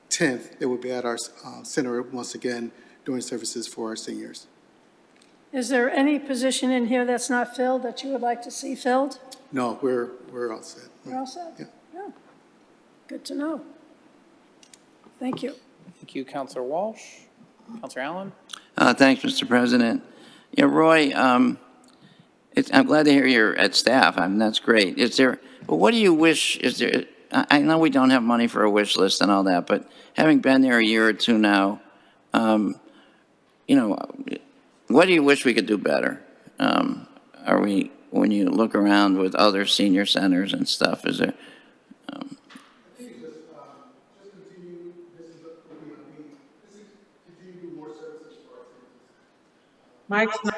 10th. They will be at our center once again doing services for our seniors. Is there any position in here that's not filled that you would like to see filled? No, we're all set. You're all set? Yeah. Yeah. Good to know. Thank you. Thank you, Counselor Walsh. Counselor Allen? Thanks, Mr. President. Yeah, Roy, I'm glad to hear you're at staff. I mean, that's great. But what do you wish, I know we don't have money for a wish list and all that, but having been there a year or two now, what do you wish we could do better? When you look around with other senior centers and stuff, is there? Mike's not.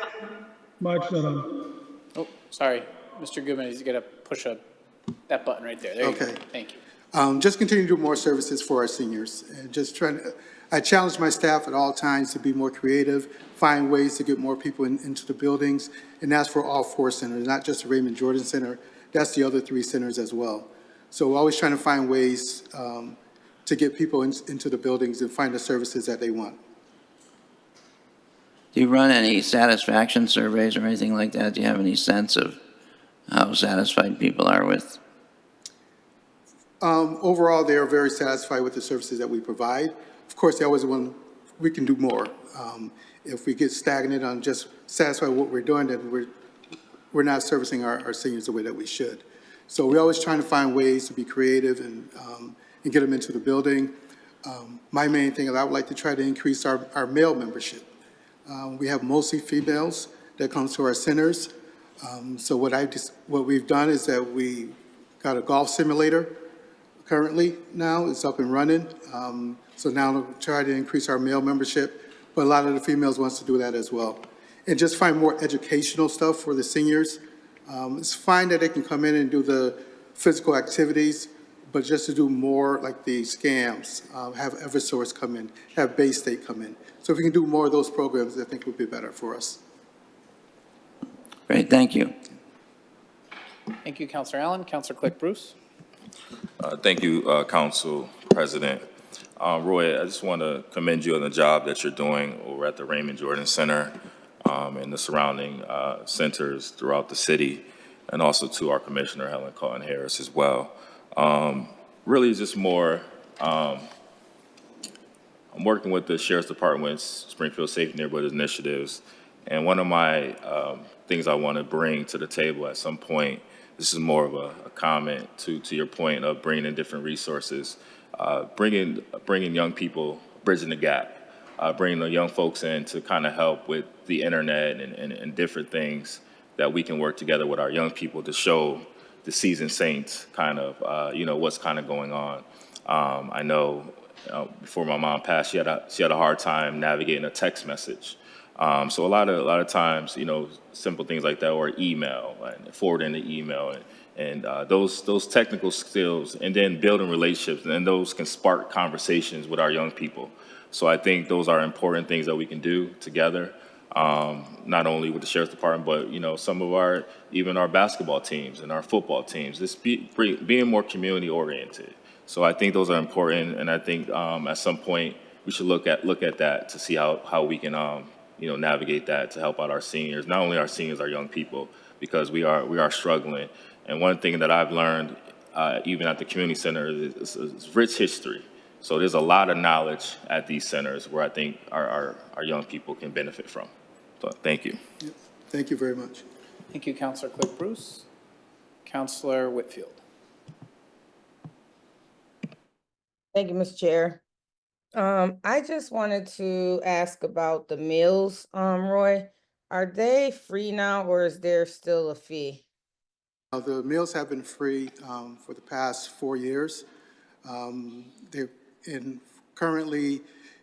Mike's not on. Oh, sorry. Mr. Goodman, he's got to push that button right there. There you go. Okay. Thank you. Just continue to do more services for our seniors, and just I challenge my staff at all times to be more creative, find ways to get more people into the buildings, and that's for all 4 centers, not just the Raymond Jordan Center, that's the other 3 centers as well. So we're always trying to find ways to get people into the buildings and find the services that they want. Do you run any satisfaction surveys or anything like that? Do you have any sense of how satisfied people are with? Overall, they are very satisfied with the services that we provide. Of course, they always want, we can do more. If we get stagnant on just satisfied with what we're doing, then we're not servicing our seniors the way that we should. So we're always trying to find ways to be creative and get them into the building. My main thing is I would like to try to increase our male membership. We have mostly females that come to our centers. So what we've done is that we got a golf simulator currently now. It's up and running. So now we'll try to increase our male membership, but a lot of the females wants to do that as well. And just find more educational stuff for the seniors. It's fine that they can come in and do the physical activities, but just to do more like the scams, have Eversource come in, have Bay State come in. So if we can do more of those programs, I think would be better for us. Great, thank you. Thank you, Counselor Allen. Counselor Click Bruce? Thank you, Council President. Roy, I just want to commend you on the job that you're doing over at the Raymond Jordan Center and the surrounding centers throughout the city, and also to our Commissioner, Helen Cotton Harris, as well. Really just more, I'm working with the Sheriff's Department's Springfield Safe Neighborhood Initiatives, and one of my things I want to bring to the table at some point, this is more of a comment to your point of bringing in different resources, bringing young people, bridging the gap, bringing the young folks in to kind of help with the internet and different things that we can work together with our young people to show the seasoned saints kind of, what's kind of going on. I know before my mom passed, she had a hard time navigating a text message. So a lot of times, simple things like that, or email, and forwarding the email, and those technical skills, and then building relationships, and those can spark conversations with our young people. So I think those are important things that we can do together, not only with the Sheriff's Department, but some of even our basketball teams and our football teams, just being more community oriented. So I think those are important, and I think at some point we should look at that to see how we can navigate that to help out our seniors, not only our seniors, our young people, because we are struggling. And one thing that I've learned, even at the community center, is rich history. So there's a lot of knowledge at these centers where I think our young people can benefit from. So thank you. Yep. Thank you very much. Thank you, Counselor Click Bruce. Counselor Whitfield? Thank you, Mr. Chair. I just wanted to ask about the meals, Roy. Are they free now or is there still a fee? The meals have been free for the past 4 years. They're in currently,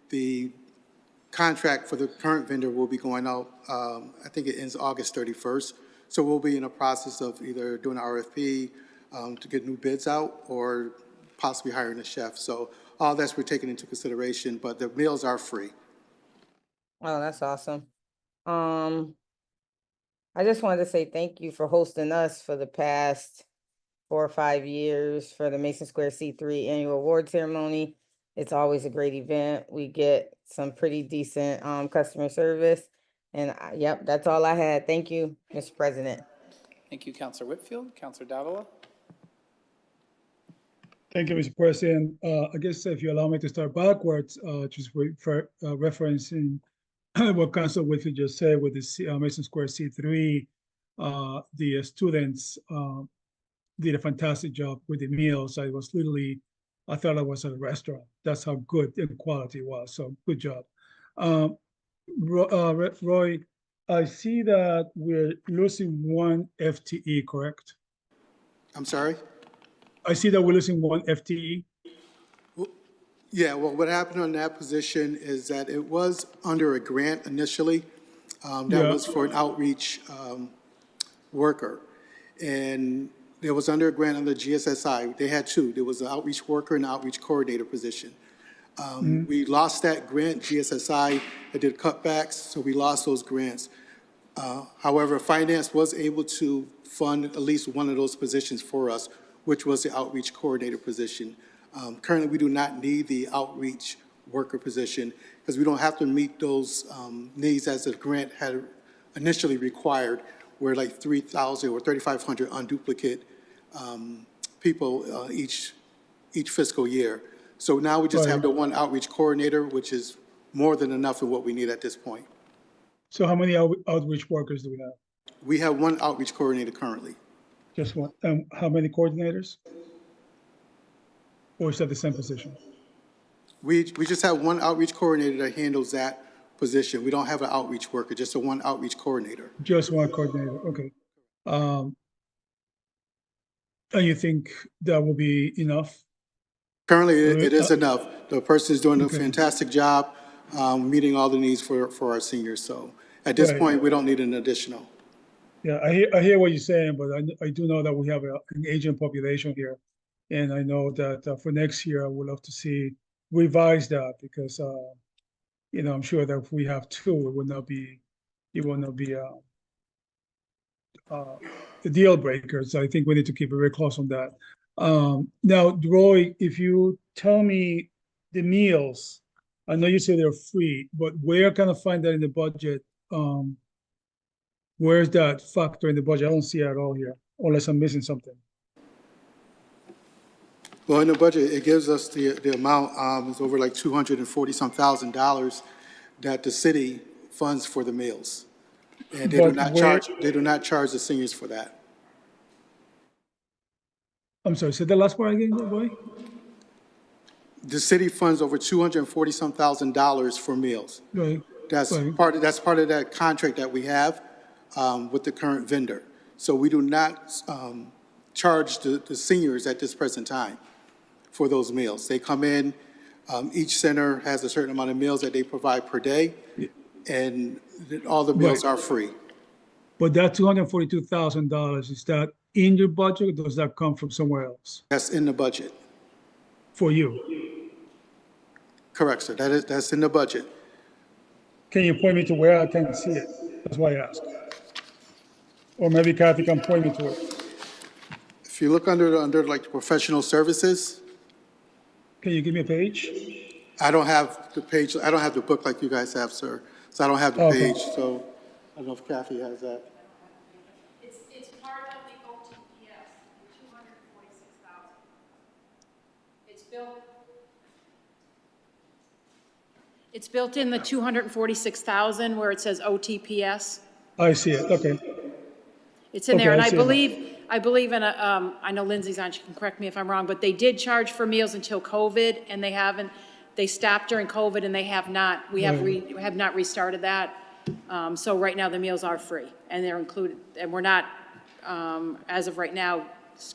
the contract for the current vendor will be going out, I think it ends August 31st. So we'll be in a process of either doing an RFP to get new bids out or possibly hiring a chef. So all that's we're taking into consideration, but the meals are free. Oh, that's awesome. I just wanted to say thank you for hosting us for the past 4 or 5 years for the Mason Square C3 Annual Award Ceremony. It's always a great event. We get some pretty decent customer service. And yep, that's all I had. Thank you, Mr. President. Thank you, Counselor Whitfield. Counselor Davila? Thank you, Mr. President. I guess if you allow me to start backwards, just referencing what Councilor Whitfield just said with the Mason Square C3, the students did a fantastic job with the meals. I thought I was at a restaurant. That's how good the quality was. So good job. Roy, I see that we're losing 1 FTE, correct? I'm sorry? I see that we're losing 1 FTE. Yeah, well, what happened on that position is that it was under a grant initially. That was for an outreach worker. And it was under a grant under GSSI. They had 2. There was an outreach worker and an outreach coordinator position. We lost that grant. GSSI did cutbacks, so we lost those grants. However, finance was able to fund at least one of those positions for us, which was the outreach coordinator position. Currently, we do not need the outreach worker position because we don't have to meet those needs as the grant had initially required, where like 3,000 or 3,500 unduplicate people each fiscal year. So now we just have the 1 outreach coordinator, which is more than enough of what we need at this point. So how many outreach workers do we have? We have 1 outreach coordinator currently. Just one. How many coordinators? Or is that the same position? We just have 1 outreach coordinator that handles that position. We don't have an outreach worker, just a 1 outreach coordinator. Just 1 coordinator, okay. And you think that will be enough? Currently, it is enough. The person is doing a fantastic job meeting all the needs for our seniors. So at this point, we don't need an additional. Yeah, I hear what you're saying, but I do know that we have an aging population here. And I know that for next year, I would love to see revise that because, I'm sure that if we have 2, it will not be a deal breaker. So I think we need to keep it very close on that. Now, Roy, if you tell me the meals, I know you say they're free, but where can I find that in the budget? Where's that factor in the budget? I don't see it at all here, unless I'm missing something. Well, in the budget, it gives us the amount, it's over like $240,000 that the city funds for the meals. And they do not charge the seniors for that. I'm sorry, say the last part again, Roy? The city funds over $240,000 for meals. Right. That's part of that contract that we have with the current vendor. So we do not charge the seniors at this present time for those meals. They come in, each center has a certain amount of meals that they provide per day, and all the meals are free. But that $242,000, is that in your budget, or does that come from somewhere else? That's in the budget. For you? Correct, sir. That's in the budget. Can you point me to where I can see it? That's why I asked. Or maybe Kathy can point me to it. If you look under like professional services. Can you give me a page? I don't have the page. I don't have the book like you guys have, sir. So I don't have the page. So I don't know if Kathy has that. It's part of the OTPS, the 246,000. It's built in the 246,000 where it says OTPS. I see it, okay. It's in there, and I believe I believe in a, I know Lindsay's on, she can correct me if I'm wrong, but they did charge for meals until COVID, and they haven't, they stopped during COVID, and they have not, we have not restarted that. So right now, the meals are free, and they're included, and we're not, as of right now,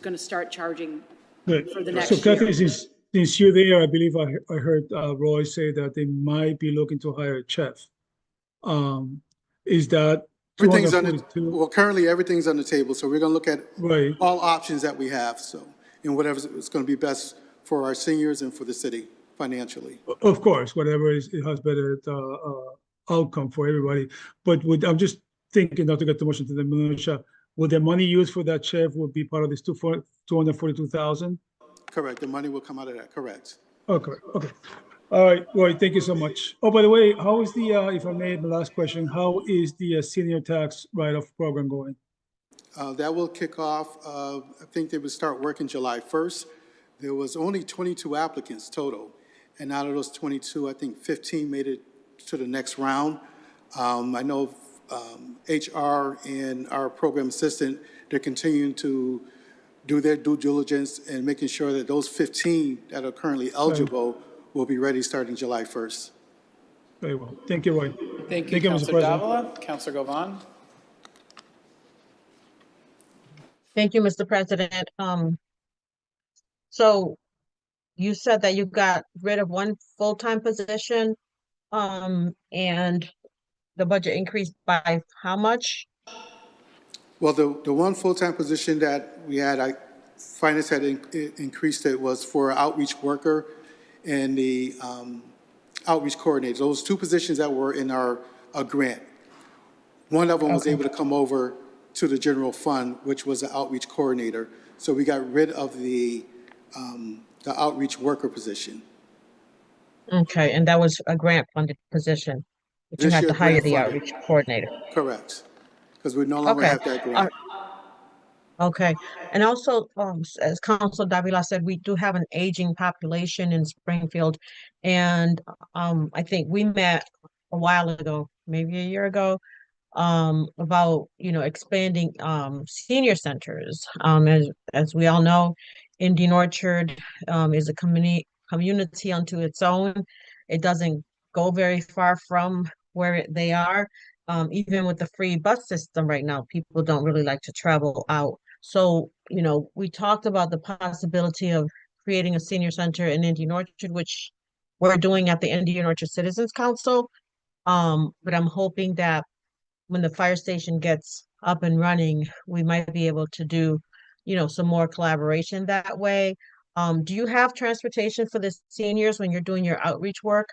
going to start charging Good. for the next So Kathy, year. since you're there, I believe I heard Roy say that they might be looking to hire a chef. Is that Everything's on the, 242? well, currently, everything's on the table, so we're going to look at Right. all options that we have, so, and whatever's going to be best for our seniors and for the city financially. Of course, whatever is, it has better outcome for everybody. But I'm just thinking, not to get too much into the minutia, will the money used for that chef will be part of this 242,000? Correct, the money will come out of that, correct. Okay, okay. All right, Roy, thank you so much. Oh, by the way, how is the, if I may, the last question, how is the senior tax write-off program going? That will kick off, I think they would start working July 1st. There was only 22 applicants total, and out of those 22, I think 15 made it to the next round. I know HR and our program assistant, they're continuing to do their due diligence and making sure that those 15 that are currently eligible will be ready starting July 1st. Very well. Thank you, Roy. Thank you, Mr. Councilor President. Davila. Councilor Govan? Thank you, Mr. President. So you said that you got rid of one full-time position, and the budget increased by how much? Well, the one full-time position that we had, finance had increased it, was for outreach worker and the outreach coordinator. Those two positions that were in our grant. One of them was able to come over to the general fund, which was the outreach coordinator. So we got rid of the outreach worker position. Okay, and that was a grant-funded position, but you This had to year, hire the grant-funded. outreach coordinator. Correct, because we no longer Okay. have that grant. Okay, and also, as Council Davila said, we do have an aging population in Springfield. And I think we met a while ago, maybe a year ago, about, expanding senior centers. As we all know, Indian Orchard is a community unto its own. It doesn't go very far from where they are. Even with the free bus system right now, people don't really like to travel out. So, we talked about the possibility of creating a senior center in Indian Orchard, which we're doing at the Indian Orchard Citizens Council. But I'm hoping that when the fire station gets up and running, we might be able to do, some more collaboration that way. Do you have transportation for the seniors when you're doing your outreach work?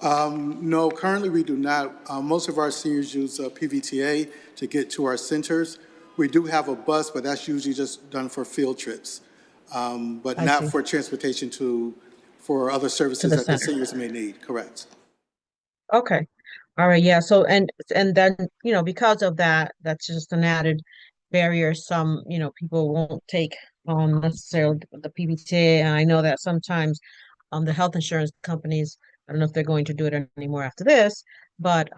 No, currently we do not. Most of our seniors use PVTA to get to our centers. We do have a bus, but that's usually just done for field trips, but I not see. for transportation for other services the that the center. seniors may need, correct? Okay. All right. Yeah. So, and then, because of that, that's just an added barrier. Some, people won't take necessarily the PVTA. And I know that sometimes the health insurance companies, I don't know if they're going to do it anymore after this, but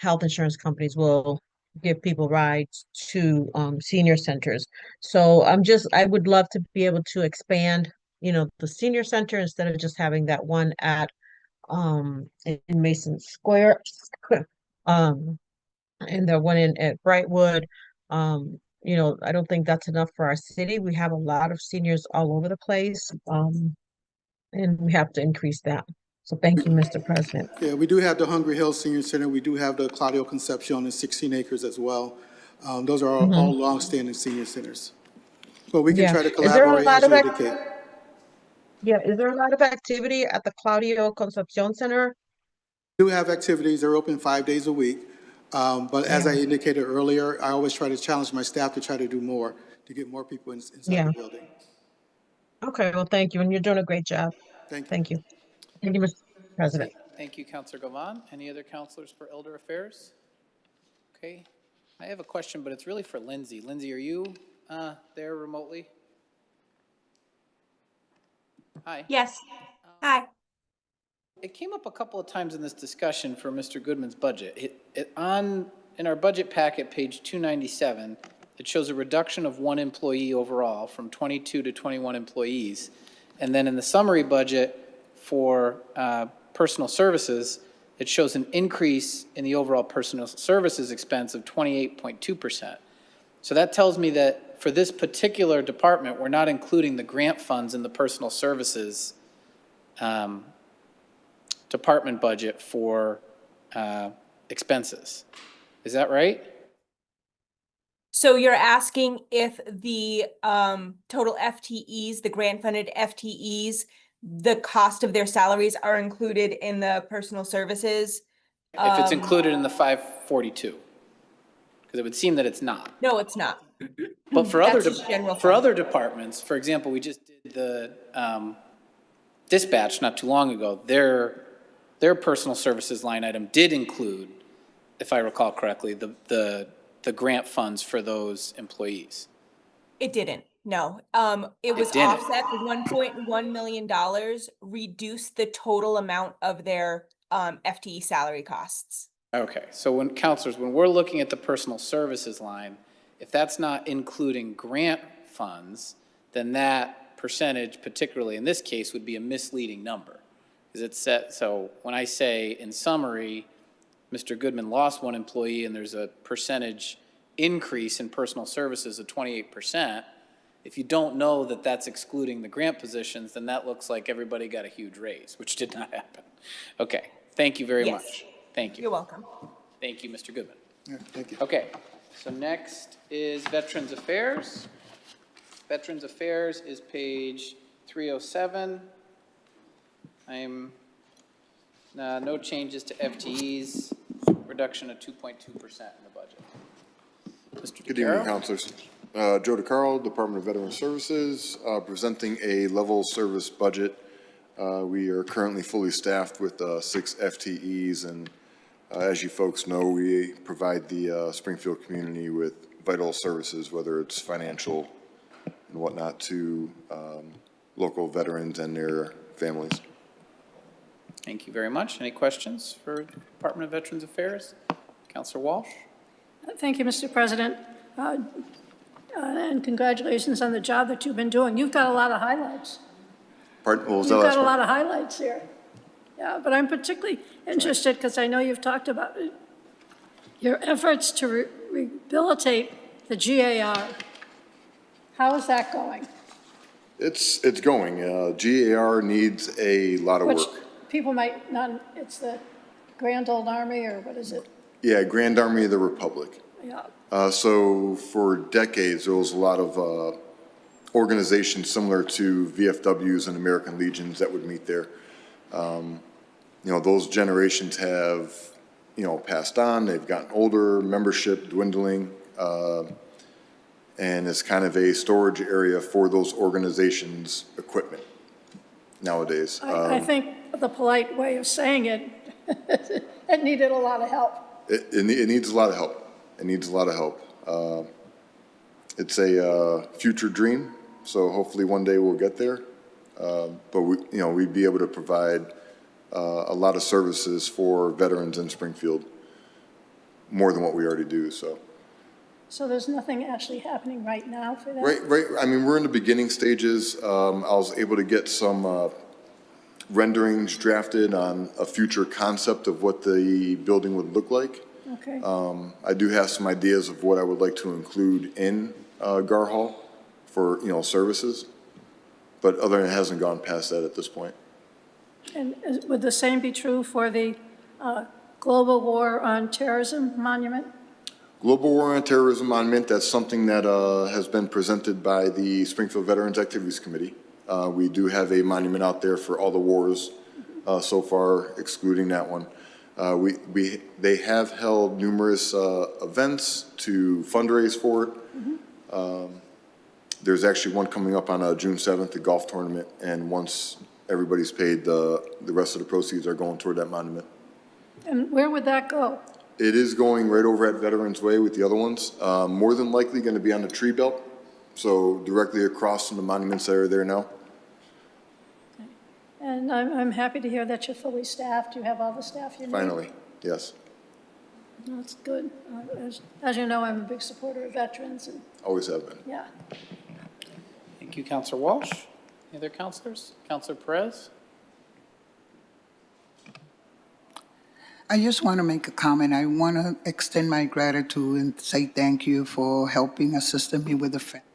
health insurance companies will give people rides to senior centers. So I would love to be able to expand, the senior center instead of just having that one at in Mason Square, and the one at Brightwood. I don't think that's enough for our city. We have a lot of seniors all over the place, and we have to increase that. So thank you, Mr. President. Yeah, we do have the Hungry Hill Senior Center. We do have the Claudio Concepcion and 16 Acres as well. Those are all longstanding senior centers. But we can Yeah. try to Is there a collaborate lot as of you ac- indicate. Yeah, is there a lot of activity at the Claudio Concepcion Center? We do have activities. They're open 5 days a week. But as I indicated earlier, I always try to challenge my staff to try to do more, to get more people inside Yeah. the building. Okay, well, thank you, and you're doing a great job. Thank you. Thank you. Thank you, Mr. President. Thank you, Councilor Govan. Any other councilors for Elder Affairs? Okay, I have a question, but it's really for Lindsay. Lindsay, are you there remotely? Hi. Yes. Hi. It came up a couple of times in this discussion for Mr. Goodman's budget. In our budget packet, page 297, it shows a reduction of 1 employee overall from 22 to 21 employees. And then in the summary budget for personal services, it shows an increase in the overall personal services expense of 28.2%. So that tells me that for this particular department, we're not including the grant funds in the personal services department budget for expenses. Is that right? So you're asking if the total FTEs, the grant-funded FTEs, the cost of their salaries are included in the personal services? If it's included in the 542? Because it would seem that it's not. No, it's not. But for other, That's just general for fund. other departments, for example, we just did the dispatch not too long ago. Their personal services line item did include, if I recall correctly, the grant funds for those employees. It didn't, no. It was didn't. offset, the $1.1 million reduced the total amount of their FTE salary costs. Okay, so when, counselors, when we're looking at the personal services line, if that's not including grant funds, then that percentage, particularly in this case, would be a misleading number. Is it set, so when I say in summary, Mr. Goodman lost 1 employee and there's a percentage increase in personal services of 28%, if you don't know that that's excluding the grant positions, then that looks like everybody got a huge raise, which did not happen. Okay, thank you very Yes. much. Thank you. You're welcome. Thank you, Mr. Goodman. Yeah, thank you. Okay, so next is Veterans Affairs. Veterans Affairs is page 307. No changes to FTEs, reduction of 2.2% in the budget. Mr. Good evening, DeCaro? councilors. Joe DeCaro, Department of Veteran Services, presenting a level service budget. We are currently fully staffed with 6 FTEs, and as you folks know, we provide the Springfield community with vital services, whether it's financial and whatnot, to local veterans and their families. Thank you very much. Any questions for Department of Veterans Affairs? Councilor Walsh? Thank you, Mr. President. And congratulations on the job that you've been doing. You've got a lot of highlights. Pardon, what was that You've last got a lot part? of highlights here. Yeah, but I'm particularly interested because I know you've talked about your efforts to rehabilitate the GAR. How is that going? It's going. GAR needs a lot of Which work. people might not, it's the Grand Old Army, or what is it? Yeah, Grand Army of the Republic. Yeah. So for decades, there was a lot of organizations similar to VFWs and American Legions that would meet there. You know, those generations have, you know, passed on. They've gotten older, membership dwindling, and it's kind of a storage area for those organizations' equipment nowadays. I think the polite way of saying it, it needed a lot of help. It needs a lot of help. It needs a lot of help. It's a future dream, so hopefully one day we'll get there. But we, you know, we'd be able to provide a lot of services for veterans in Springfield, more than what we already do. So. So there's nothing actually happening right now for that? Right. I mean, we're in the beginning stages. I was able to get some renderings drafted on a future concept of what the building would look like. Okay. I do have some ideas of what I would like to include in Gar Hall for, you know, services, but other than it hasn't gone past that at this point. And would the same be true for the Global War on Terrorism Monument? Global War on Terrorism Monument, that's something that has been presented by the Springfield Veterans Activities Committee. We do have a monument out there for all the wars so far, excluding that one. They have held numerous events to fundraise for it. There's actually one coming up on June 7th, the golf tournament, and once everybody's paid, the rest of the proceeds are going toward that monument. And where would that go? It is going right over at Veterans Way with the other ones. More than likely going to be on the tree belt, so directly across from the monuments that are there now. And I'm happy to hear that you're fully staffed. You have all the staff you need. Finally, yes. That's good. As you know, I'm a big supporter of veterans, and, Always have been. yeah. Thank you, Counselor Walsh. Any other counselors? Counselor Perez? I just want to make a comment. I want to extend my gratitude and say thank you for helping assisting me with the family.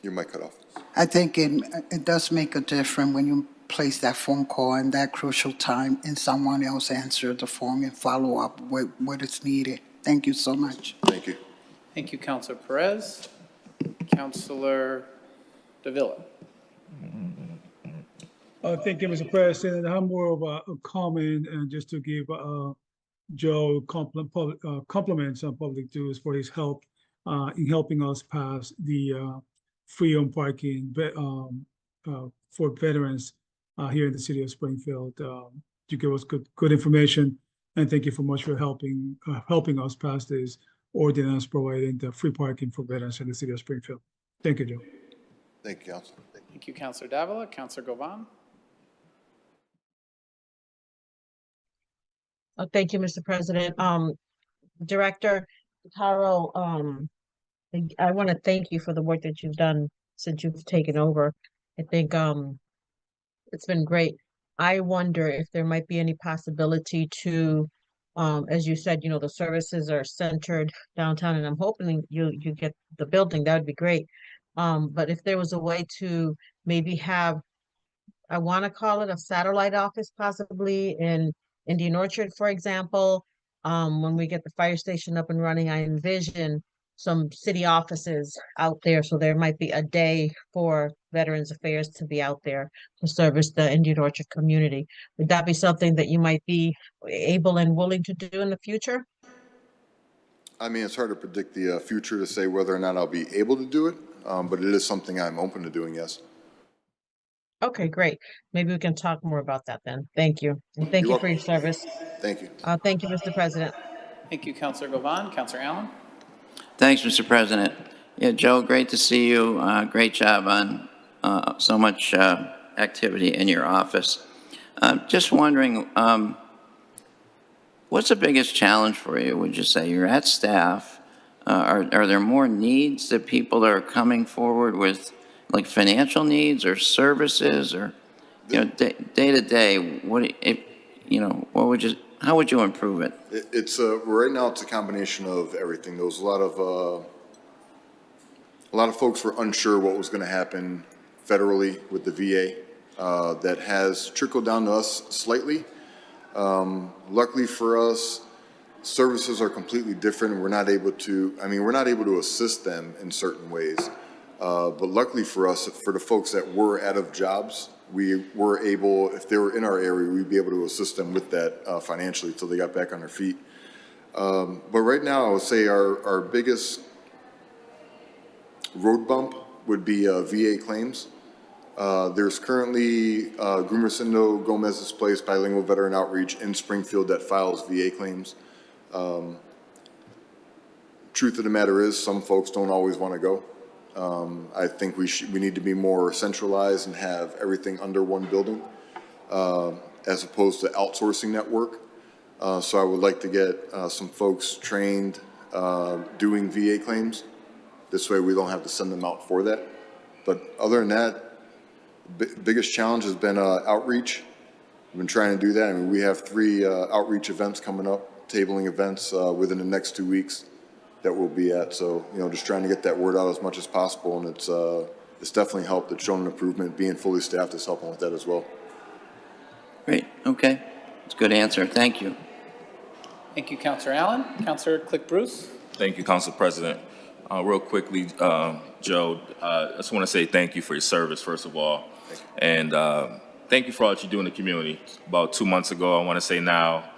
Your mic cut off. I think it does make a difference when you place that phone call in that crucial time and someone else answers the phone and follow up with what is needed. Thank you so much. Thank you. Thank you, Counselor Perez. Counselor Davila. Thank you, Mr. President. I'm more of a comment and just to give Joe compliments on public dues for his help in helping us pass the free on parking for veterans here in the city of Springfield. You give us good information, and thank you so much for helping us pass this ordinance providing the free parking for veterans in the city of Springfield. Thank you, Joe. Thank you, Council. Thank you, Counselor Davila. Counselor Govan? Thank you, Mr. President. Director Taro, I want to thank you for the work that you've done since you've taken over. I think it's been great. I wonder if there might be any possibility to, as you said, you know, the services are centered downtown, and I'm hoping you get the building. That would be great. But if there was a way to maybe have, I want to call it a satellite office, possibly in Indian Orchard, for example. When we get the fire station up and running, I envision some city offices out there. So there might be a day for Veterans Affairs to be out there to service the Indian Orchard community. Would that be something that you might be able and willing to do in the future? I mean, it's hard to predict the future to say whether or not I'll be able to do it, but it is something I'm open to doing, yes. Okay, great. Maybe we can talk more about that then. Thank you. And thank you for your service. Thank you. Thank you, Mr. President. Thank you, Counselor Govan. Counselor Allen? Thanks, Mr. President. Yeah, Joe, great to see you. Great job on so much activity in your office. Just wondering, what's the biggest challenge for you, would you say? You're at staff. Are there more needs that people are coming forward with, like financial needs or services, or, you know, day to day, how would you improve it? It's right now it's a combination of everything. There was a lot of folks were unsure what was going to happen federally with the VA. That has trickled down to us slightly. Luckily for us, services are completely different. We're not able to assist them in certain ways. But luckily for us, for the folks that were out of jobs, we were able, if they were in our area, we'd be able to assist them with that financially until they got back on their feet. But right now, I would say our biggest road bump would be VA claims. There's currently Gumersindo Gomez's Place Bilingual Veteran Outreach in Springfield that files VA claims. Truth of the matter is, some folks don't always want to go. I think we need to be more centralized and have everything under one building, as opposed to outsourcing that work. So I would like to get some folks trained doing VA claims. This way we don't have to send them out for that. But other than that, biggest challenge has been outreach. We've been trying to do that. I mean, we have 3 outreach events coming up, tabling events within the next 2 weeks that we'll be at. So, you know, just trying to get that word out as much as possible. And it's definitely helped. It's shown an improvement. Being fully staffed is helping with that as well. Great, okay. It's a good answer, thank you. Thank you, Counselor Allen. Counselor Click Bruce? Thank you, Council President. Real quickly, Joe, I just want to say thank you for your service, first of all. And thank you for all that you do in the community. About 2 months ago, I want to say now,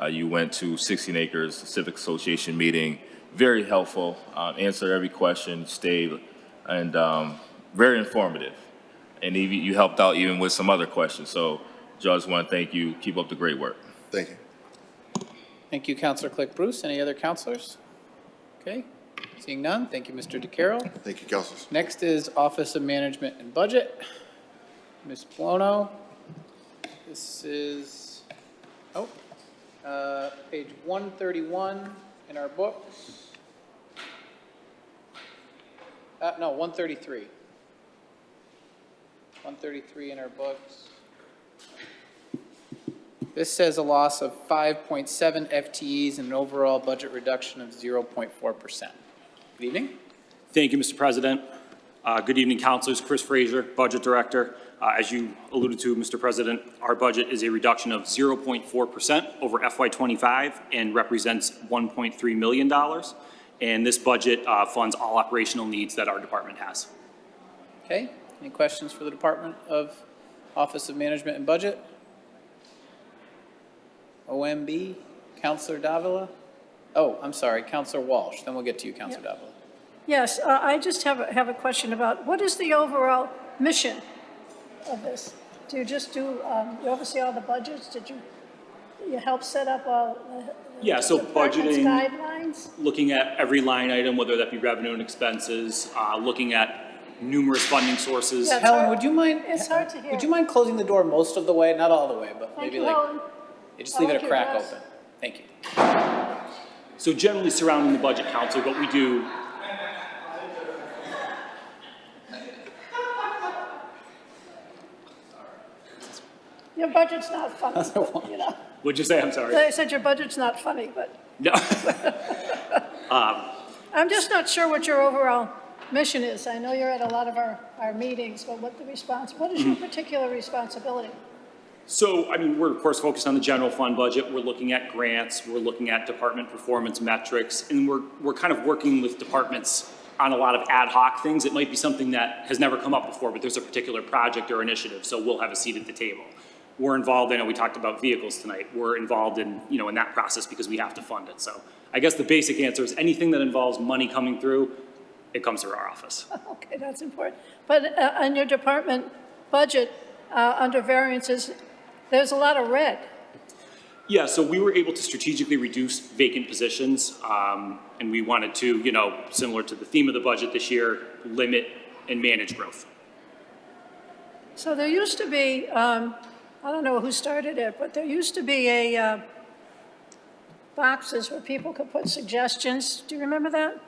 you went to 16 Acres Civic Association meeting. Very helpful, answered every question, stayed, and very informative. And you helped out even with some other questions. So, Joe, I just want to thank you. Keep up the great work. Thank you. Thank you, Counselor Click Bruce. Any other counselors? Okay, seeing none. Thank you, Mr. DeCarroll. Thank you, Councilors. Next is Office of Management and Budget. Ms. Buono. This is, Page 131 in our books. No, 133. 133 in our books. This says a loss of 5.7 FTEs and an overall budget reduction of 0.4%. Good evening. Thank you, Mr. President. Good evening, councilors. Chris Frazier, Budget Director. As you alluded to, Mr. President, our budget is a reduction of 0.4% over FY25 and represents $1.3 million. And this budget funds all operational needs that our department has. Okay, any questions for the Department of Office of Management and Budget? OMB, Counselor Davila? Oh, I'm sorry, Counselor Walsh. Then we'll get to you, Counselor Davila. Yes, I just have a question about, what is the overall mission of this? Do you just do, you oversee all the budgets? Did you help set up all the Yeah, so department's budgeting, guidelines? looking at every line item, whether that be revenue and expenses, looking at numerous funding sources. Yeah, it's Helen, hard- would you mind? It's hard to hear. Would you mind closing the door most of the way? Not all the way, but Thank maybe you, like, Helen. just I leave it like a your crack dress. open. Thank you. So generally surrounding the budget, council, what we do. Your budget's not funny, but, you know. What'd you say? I'm sorry. I said your budget's not funny, but No. I'm just not sure what your overall mission is. I know you're at a lot of our meetings, but what is your particular responsibility? So, I mean, we're of course focused on the general fund budget. We're looking at grants, we're looking at department performance metrics, and we're kind of working with departments on a lot of ad hoc things. It might be something that has never come up before, but there's a particular project or initiative, so we'll have a seat at the table. We're involved, I know we talked about vehicles tonight. We're involved in, in that process because we have to fund it. So I guess the basic answer is anything that involves money coming through, it comes through our office. Okay, that's important. But on your department budget, under variances, there's a lot of red. Yeah, so we were able to strategically reduce vacant positions, and we wanted to, similar to the theme of the budget this year, limit and manage growth. So there used to be, I don't know who started it, but there used to be boxes where people could put suggestions. Do you remember that?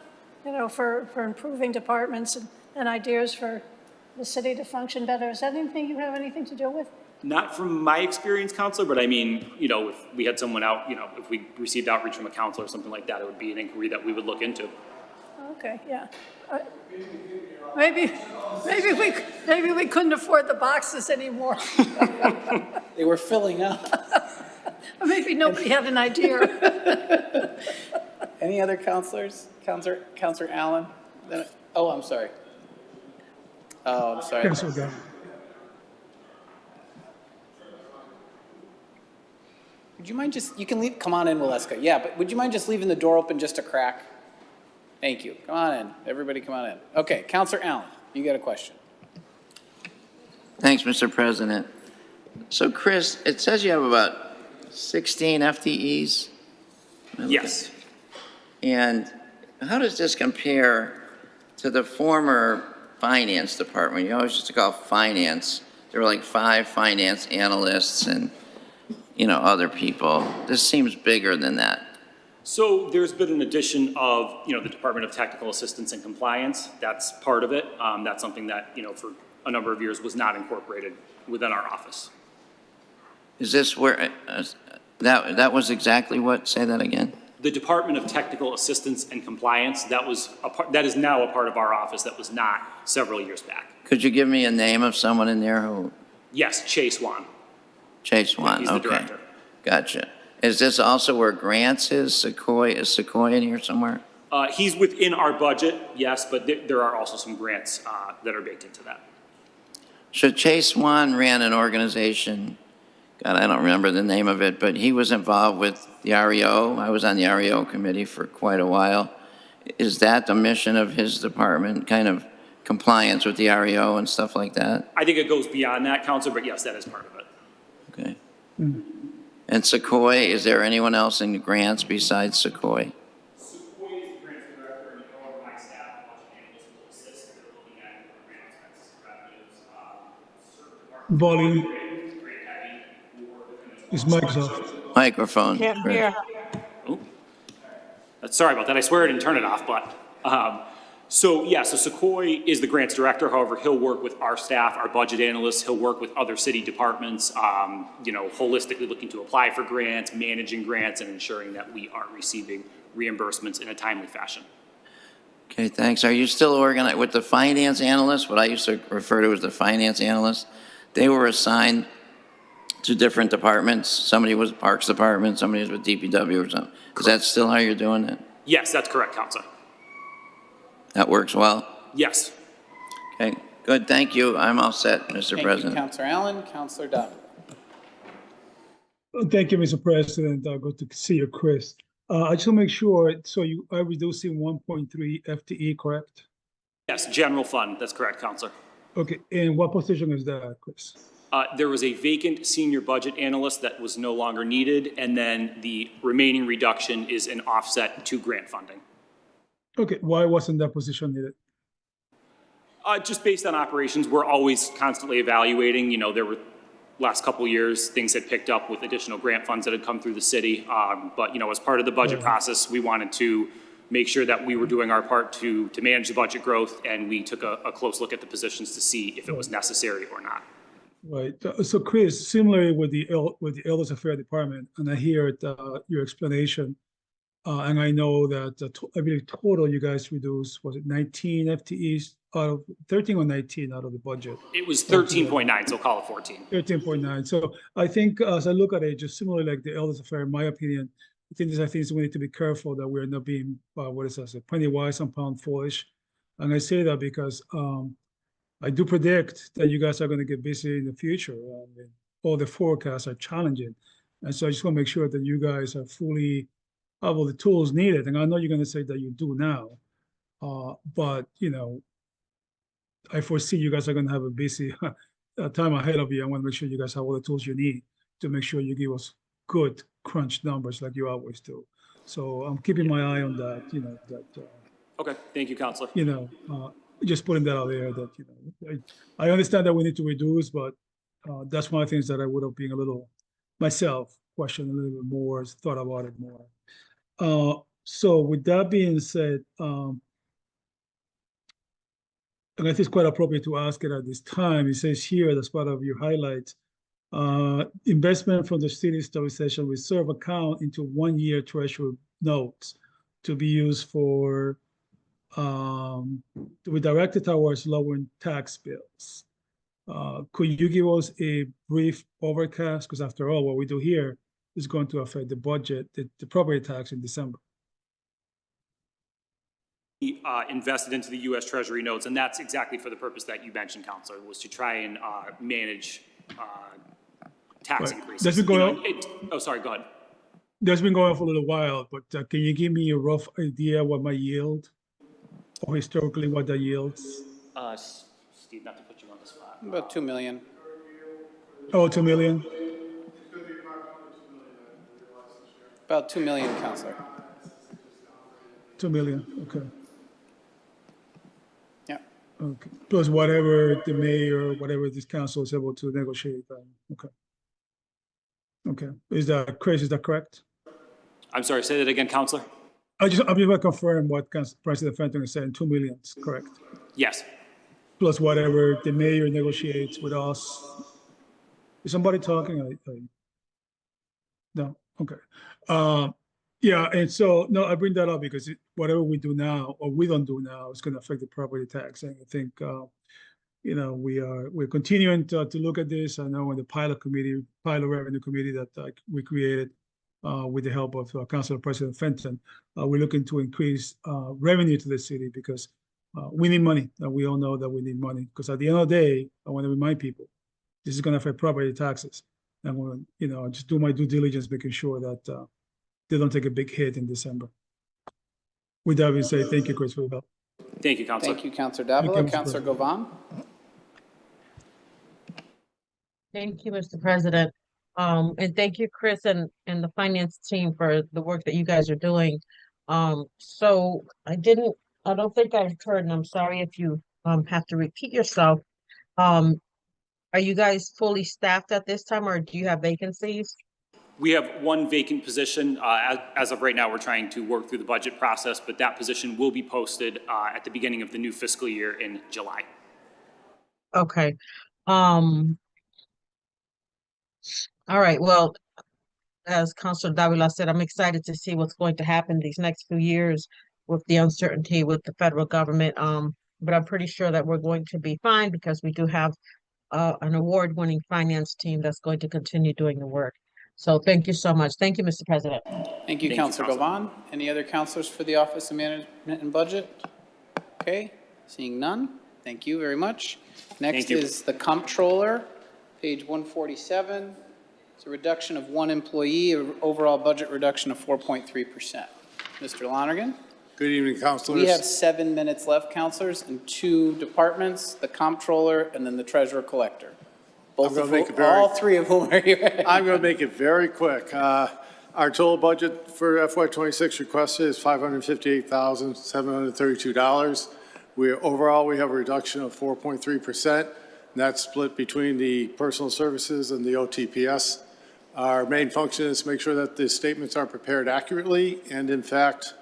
For improving departments and ideas for the city to function better. Is that anything you have anything to do with? Not from my experience, counselor, but I mean, if we had someone out, if we received outreach from a counselor or something like that, it would be an inquiry that we would look into. Okay, yeah. Maybe we couldn't afford the boxes anymore. They were filling up. Or maybe nobody had an idea. Any other counselors? Counselor Allen? Oh, I'm sorry. Oh, I'm sorry. Councilor Davila. Would you mind you can leave, come on in, Waleska. Yeah, but would you mind just leaving the door open just a crack? Thank you. Come on in. Everybody come on in. Okay, Counselor Allen, you got a question. Thanks, Mr. President. So Chris, it says you have about 16 FTEs? Yes. And how does this compare to the former finance department? You always used to call finance. There were like 5 finance analysts and, other people. This seems bigger than that. So there's been an addition of, the Department of Technical Assistance and Compliance. That's part of it. That's something that, for a number of years was not incorporated within our office. Is this where, that was exactly what? Say that again. The Department of Technical Assistance and Compliance, that is now a part of our office that was not several years back. Could you give me a name of someone in there who? Yes, Chase Wan. Chase Wan, He's the okay. director. Gotcha. Is this also where grants is? Is Sequoia in here somewhere? He's within our budget, yes, but there are also some grants that are baked into that. So Chase Wan ran an organization, God, I don't remember the name of it, but he was involved with the REO. I was on the REO committee for quite a while. Is that the mission of his department, kind of compliance with the REO and stuff like that? I think it goes beyond that, Counselor, but yes, that is part of it. Okay. And Sequoia, is there anyone else in grants besides Sequoia? Sequoia is the grants director, and all of my staff, budget analysts will assist in looking at grant expenses, revenues, certain departments. Volume Grant heavy, we work with them as well. is Microsoft. microphone. Can't Chris. hear. Sorry about that. I swear I didn't turn it off, but, so Sequoia is the grants director. However, he'll work with our staff, our budget analysts. He'll work with other city departments, holistically looking to apply for grants, managing grants, and ensuring that we are receiving reimbursements in a timely fashion. Okay, thanks. Are you still organized with the finance analyst, what I used to refer to as the finance analyst? They were assigned to different departments. Somebody was Parks Department, somebody was with DPW or something. Is that still how you're doing it? Yes, that's correct, Counselor. That works well? Yes. Okay, good. Thank you. I'm all set, Mr. Thank you, President. Counselor Allen. Counselor Dodd. Thank you, Mr. President. Good to see you, Chris. I just want to make sure, so you are reducing 1.3 FTE, correct? Yes, general fund. That's correct, Counselor. Okay, and what position is that, Chris? There was a vacant senior budget analyst that was no longer needed, and then the remaining reduction is an offset to grant funding. Okay, why wasn't that position needed? Just based on operations, we're always constantly evaluating. There were last couple of years, things had picked up with additional grant funds that had come through the city. But as part of the budget process, we wanted to make sure that we were doing our part to manage the budget growth, and we took a close look at the positions to see if it was necessary or not. Right. So, Chris, similarly with the Elders Affairs Department, and I hear your explanation, and I know that I believe total you guys reduced, was it 19 FTEs out of 13 or 19 out of the budget? It was 13.9, so call it 14. 13.9. So I think as I look at it, just similarly like the Elders Affair, in my opinion, I think these are things we need to be careful that we're not being, penny wise and pound foolish. And I say that because I do predict that you guys are going to get busy in the future. I mean, all the forecasts are challenging. And so I just want to make sure that you guys are fully have all the tools needed. And I know you're going to say that you do now, but I foresee you guys are going to have a busy time ahead of you. I want to make sure you guys have all the tools you need to make sure you give us good crunch numbers like you always do. So I'm keeping my eye on that, Okay, thank you, Counselor. Just putting that out there that, I understand that we need to reduce, but that's one of the things that I would have been a little, myself, questioned a little bit more, thought about it more. So with that being said, and I think it's quite appropriate to ask it at this time. It says here, as part of your highlights, investment from the city stabilization reserve account into 1-year treasury notes to be used for, to be directed towards lowering tax bills. Could you give us a brief overcast? Because after all, what we do here is going to affect the budget, the property tax in December. Invested into the U.S. Treasury notes, and that's exactly for the purpose that you mentioned, Counselor, was to try and manage tax increases. That's been going on. Sorry, go ahead. That's been going on for a little while, but can you give me a rough idea what my yield, or historically what that yields? Steve, not to put you on the spot. About 2 million. Oh, 2 million? About 2 million, Counselor. 2 million, okay. Yeah. Okay, plus whatever the mayor, whatever this council is able to negotiate, okay. Okay, Chris, is that correct? I'm sorry, say that again, Counselor? I'm just going to confirm what President Fenton is saying, 2 million, correct? Yes. Plus whatever the mayor negotiates with us. Is somebody talking? No, okay. Yeah, and so, no, I bring that up because whatever we do now, or we don't do now, is going to affect the property tax. And I think, we're continuing to look at this. I know in the pilot revenue committee that we created with the help of Council President Fenton, we're looking to increase revenue to the city because we need money. We all know that we need money because at the end of the day, I want to remind people, this is going to affect property taxes. And I want to, just do my due diligence, making sure that they don't take a big hit in December. With that being said, thank you, Chris, for your help. Thank you, Counselor. Thank you, Counselor Davila. Counselor Govan. Thank you, Mr. President. And thank you, Chris, and the finance team for the work that you guys are doing. So I don't think I've heard, and I'm sorry if you have to repeat yourself. Are you guys fully staffed at this time, or do you have vacancies? We have one vacant position. As of right now, we're trying to work through the budget process, but that position will be posted at the beginning of the new fiscal year in July. Okay. Um, all right, well, as Councilor Davila said, I'm excited to see what's going to happen these next few years with the uncertainty with the federal government. But I'm pretty sure that we're going to be fine because we do have an award-winning finance team that's going to continue doing the work. So thank you so much. Thank you, Mr. President. Thank you, Councilor Govan. Any other councilors for the Office of Management and Budget? Okay, seeing none. Thank you very much. Next is the Comptroller, page 147. It's a reduction of 1 employee, an overall budget reduction of 4.3%. Mr. Lonergan? Good evening, councilors. We have 7 minutes left, councilors, in 2 departments, the Comptroller and then the Treasurer Collector. All 3 of whom are here. I'm going to make it very quick. Our total budget for FY26 requested is $558,732. Overall, we have a reduction of 4.3%, and that's split between the personal services and the OTPS. Our main function is to make sure that the statements are prepared accurately and, in fact,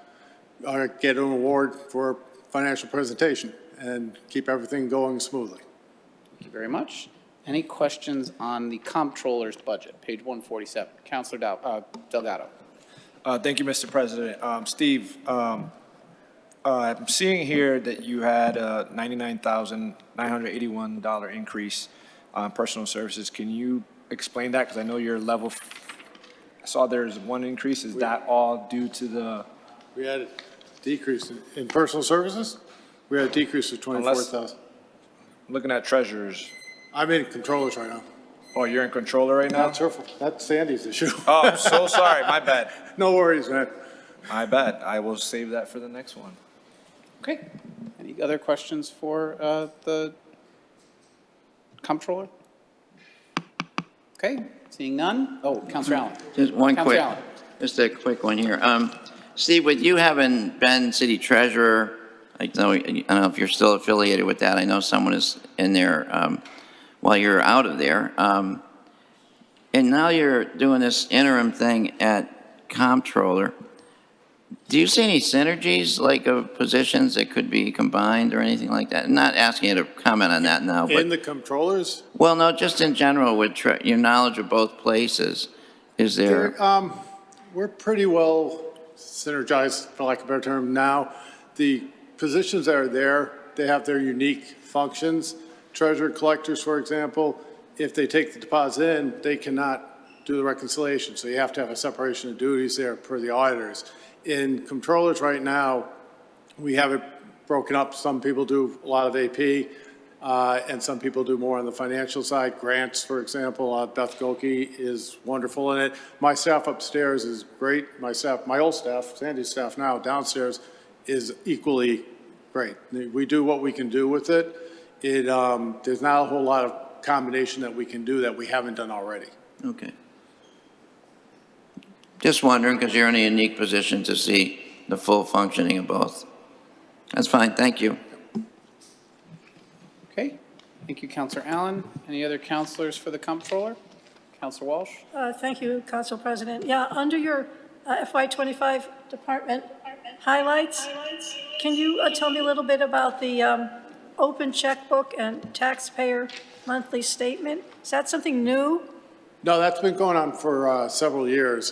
get an award for financial presentation and keep everything going smoothly. Thank you very much. Any questions on the Comptroller's budget, page 147? Councilor Delgado. Thank you, Mr. President. Steve, I'm seeing here that you had a $99,981 increase on personal services. Can you explain that? Because I know your level, I saw there's 1 increase. Is that all due to the? We had a decrease in personal services. We had a decrease of 24,000. Looking at treasurers. I'm in controllers right now. Oh, you're in controller right now? That's her, that's Sandy's issue. Oh, I'm so sorry. My bad. No worries, man. My bad. I will save that for the next one. Okay. Any other questions for the Comptroller? Okay, seeing none. Oh, Councilor Allen. Just one Councilor quick, Allen. just a quick one here. Steve, with you having been city treasurer, I don't know if you're still affiliated with that. I know someone is in there while you're out of there. And now you're doing this interim thing at Comptroller. Do you see any synergies, like of positions that could be combined or anything like that? I'm not asking you to comment on that now, but. In the controllers? Well, no, just in general, with your knowledge of both places, is there? We're pretty well synergized, for lack of a better term, now. The positions that are there, they have their unique functions. Treasurer collectors, for example, if they take the deposit in, they cannot do the reconciliation. So you have to have a separation of duties there per the auditors. In controllers right now, we have it broken up. Some people do a lot of AP, and some people do more on the financial side. Grants, for example, Beth Goki is wonderful in it. My staff upstairs is great. My old staff, Sandy's staff now, downstairs is equally great. We do what we can do with it. There's not a whole lot of combination that we can do that we haven't done already. Okay. Just wondering, because you're in a unique position to see the full functioning of both. That's fine, thank you. Okay, thank you, Councilor Allen. Any other councilors for the Comptroller? Councilor Walsh? Thank you, Council President. Yeah, under your FY25 department highlights, can you tell me a little bit about the open checkbook and taxpayer monthly statement? Is that something new? No, that's been going on for several years.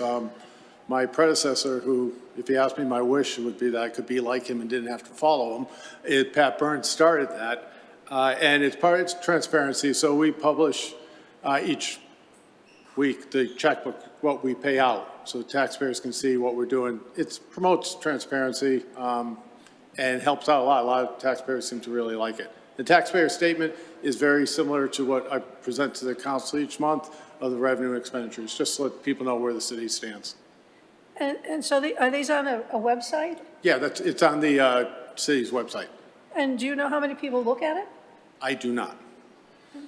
My predecessor, who, if he asked me my wish, it would be that I could be like him and didn't have to follow him. Pat Burns started that, and it's part of transparency. So we publish each week the checkbook, what we pay out, so taxpayers can see what we're doing. It promotes transparency and helps out a lot. A lot of taxpayers seem to really like it. The taxpayer statement is very similar to what I present to the council each month of the revenue and expenditures, just to let people know where the city stands. And so are these on a website? Yeah, it's on the city's website. And do you know how many people look at it? I do not.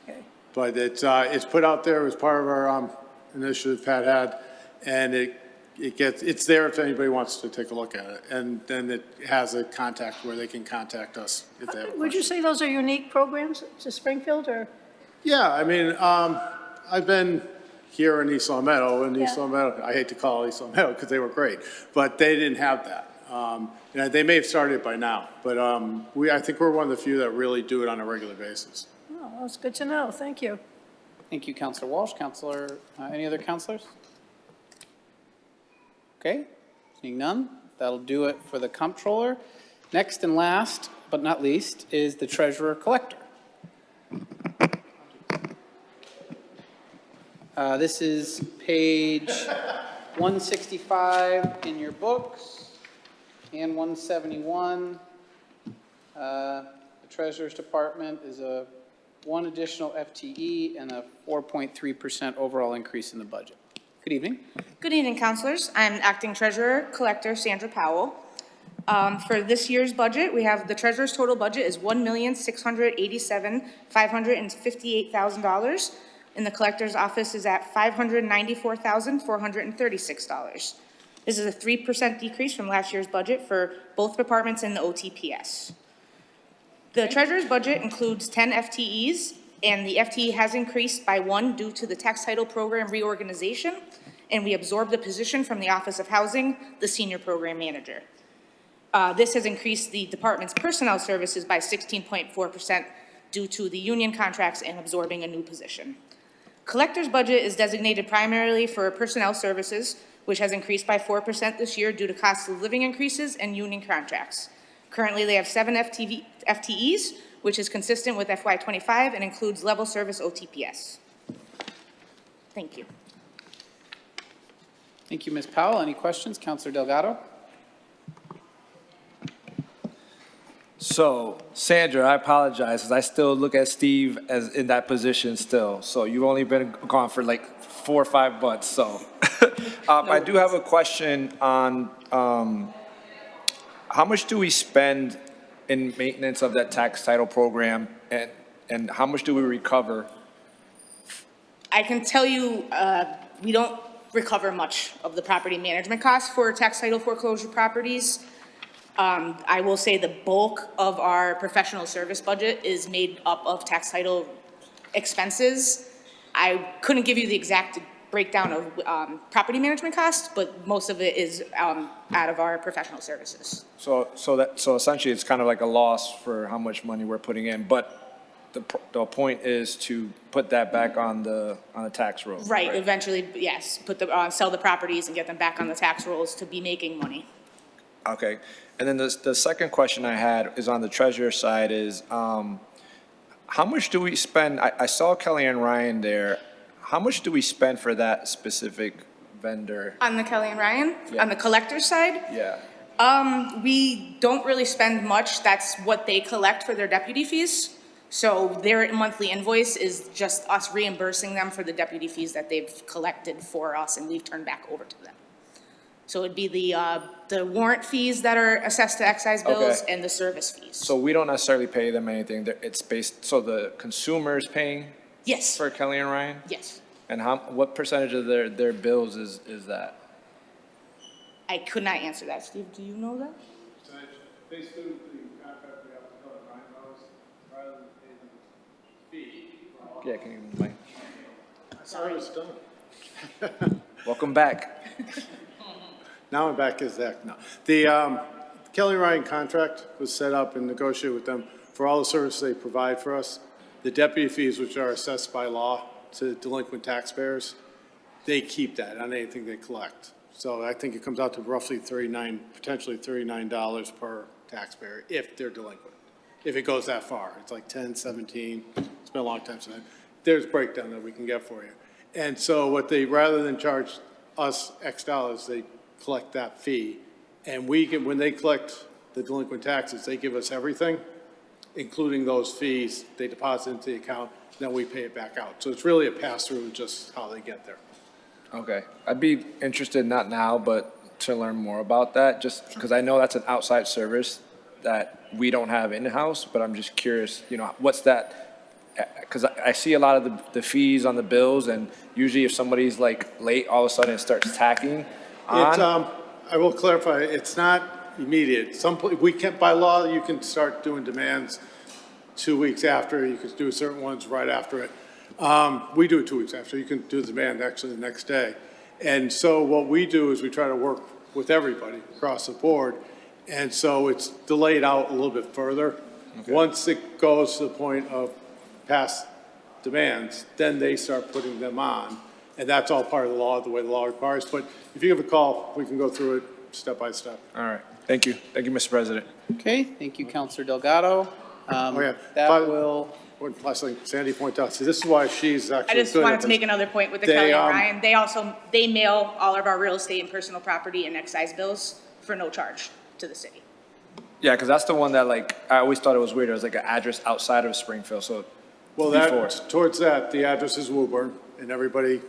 Okay. But it's put out there as part of our initiative Pat had, and it's there if anybody wants to take a look at it. And then it has a contact where they can contact us if they have a question. Would you say those are unique programs to Springfield, or? Yeah, I mean, I've been here in East Long Meadow, and East Yeah. Long Meadow, I hate to call East Long Meadow because they were great, but they didn't have that. And they may have started by now, but I think we're one of the few that really do it on a regular basis. Oh, that's good to know. Thank you. Thank you, Counselor Walsh. Any other counselors? Okay, seeing none, that'll do it for the comptroller. Next and last, but not least, is the treasurer collector. This is page 165 in your books and 171. The treasurer's department is one additional FTE and a 4.3% overall increase in the budget. Good evening. Good evening, councilors. I'm Acting Treasurer Collector Sandra Powell. For this year's budget, we have the treasurer's total budget is $1,687,558,000. And the collector's office is at $594,436. This is a 3% decrease from last year's budget for both departments in the OTPS. The treasurer's budget includes 10 FTEs, and the FTE has increased by 1 due to the tax title program reorganization, and we absorbed a position from the Office of Housing, the senior program manager. This has increased the department's personnel services by 16.4% due to the union contracts and absorbing a new position. Collector's budget is designated primarily for personnel services, which has increased by 4% this year due to cost of living increases and union contracts. Currently, they have 7 FTEs, which is consistent with FY25 and includes level service OTPS. Thank you. Thank you, Ms. Powell. Any questions? Counselor Delgado? So, Sandra, I apologize, because I still look at Steve as in that position still. So you've only been gone for like 4 or 5 months, so. I do have a question on, how much do we spend in maintenance of that tax title program, and how much do we recover? I can tell you, we don't recover much of the property management costs for tax title foreclosure properties. I will say the bulk of our professional service budget is made up of tax title expenses. I couldn't give you the exact breakdown of property management costs, but most of it is out of our professional services. So essentially, it's kind of like a loss for how much money we're putting in, but the point is to put that back on the tax roll. Right, eventually, yes, sell the properties and get them back on the tax rolls to be making money. Okay, and then the second question I had is on the treasurer side is, how much do we spend, I saw Kellyanne Ryan there, how much do we spend for that specific vendor? On the Kellyanne Ryan, Yeah. on the collector's side, Yeah, we don't really spend much. That's what they collect for their deputy fees. So their monthly invoice is just us reimbursing them for the deputy fees that they've collected for us and we've turned back over to them. So it'd be the warrant fees that are assessed to excise bills Okay. and the service fees. so we don't necessarily pay them anything, it's based, so the consumer's paying? Yes. For Kellyanne Ryan? Yes. And what percentage of their bills is that? I could not answer that. Steve, do you know that? Basically, the contract we have to cover $9, rather than pay them fee. Yeah, can you, Mike? Sorry, it's done. Welcome back. Now I'm back as Zach. No. The Kelly Ryan contract was set up and negotiated with them for all the services they provide for us. The deputy fees, which are assessed by law to delinquent taxpayers, they keep that on anything they collect. So I think it comes out to roughly potentially $39 per taxpayer if they're delinquent. If it goes that far, it's like 10, 17. It's been a long time since there's a breakdown that we can get for you. And so rather than charge us X dollars, they collect that fee. And when they collect the delinquent taxes, they give us everything, including those fees. They deposit into the account, then we pay it back out. So it's really a pass-through, just how they get there. Okay, I'd be interested, not now, but to learn more about that, just because I know that's an outside service that we don't have in-house, but I'm just curious, what's that? Because I see a lot of the fees on the bills, and usually if somebody's like late, all of a sudden it starts tacking on. I will clarify, it's not immediate. By law, you can start doing demands 2 weeks after, you can do certain ones right after it. We do it 2 weeks after. You can do the demand actually the next day. And so what we do is we try to work with everybody across the board. And so it's delayed out a little bit further. Once it goes to the point of past demands, then they start putting them on. And that's all part of the law, the way the law requires. But if you give a call, we can go through it step by step. All right. Thank you. Thank you, Mr. President. Okay, thank you, Counselor Delgado. Um, Oh, yeah. That But- will, One last thing, Sandy pointed out, see, this is why she's I actually just good wanted at to this. make another point with the They, Kelly and um, Ryan. They mail all of our real estate and personal property and excise bills for no charge to the city. Yeah, because that's the one that like, I always thought it was weird. It was like an address outside of Springfield, so. Well, before. towards that, the address is Woburn, and everybody,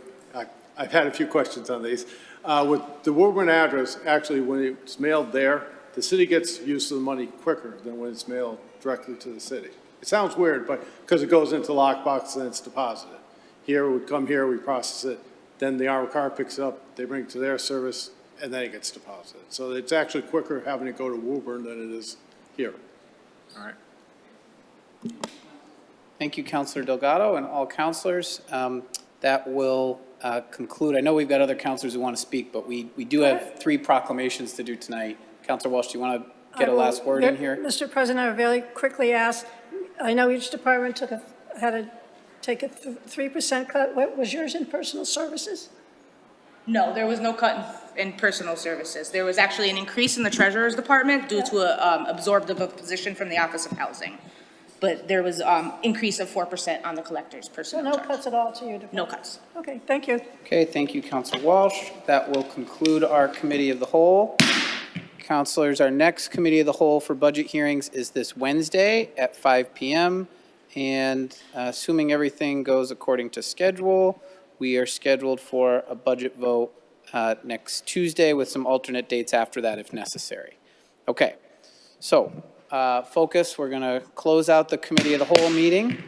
I've had a few questions on these. With the Woburn address, actually, when it's mailed there, the city gets use of the money quicker than when it's mailed directly to the city. It sounds weird, but, because it goes into lockbox and it's deposited. Here, we come here, we process it, then the armored car picks it up, they bring it to their service, and then it gets deposited. So it's actually quicker having it go to Woburn than it is here. All right. thank you, Counselor Delgado and all counselors. That will conclude. I know we've got other counselors who want to speak, but we do have 3 proclamations to do tonight. Counselor Walsh, do you want to get a last word in here? Mr. President, I would very quickly ask, I know each department had to take a 3% cut. What was yours in personal services? No, there was no cut in personal services. There was actually an increase in the treasurer's department due to a absorbed of a position from the Office of Housing. But there was increase of 4% on the collector's So personal no charge. cuts at all to your department? No cuts. Okay, thank you. Okay, thank you, Counselor Walsh. That will conclude our Committee of the Whole. Counselors, our next Committee of the Whole for budget hearings is this Wednesday at 5 p.m. And assuming everything goes according to schedule, we are scheduled for a budget vote next Tuesday with some alternate dates after that if necessary. Okay, so focus, we're going to close out the Committee of the Whole meeting.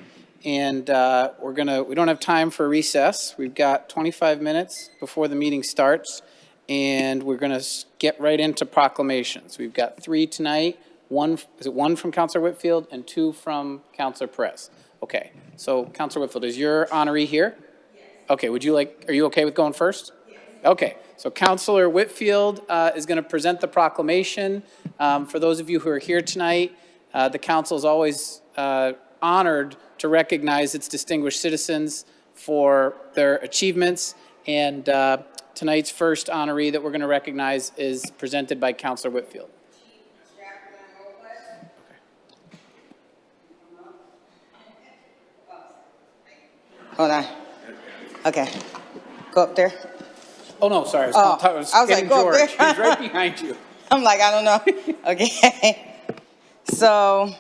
And we don't have time for recess. We've got 25 minutes before the meeting starts. And we're going to get right into proclamations. We've got 3 tonight. One from Counselor Whitfield and 2 from Counselor Perez? Okay, so Counselor Whitfield, is your honoree here? Yes. Okay, are you okay with going first? Yes. Okay, so Counselor Whitfield is going to present the proclamation. For those of you who are here tonight, the council is always honored to recognize its distinguished citizens for their achievements. And tonight's first honoree that we're going to recognize is presented by Counselor Whitfield. Hold on. Okay. Go up there. Oh, no, sorry. I was like, getting go up George. there. He's right behind you. I'm like, I don't know. Okay. So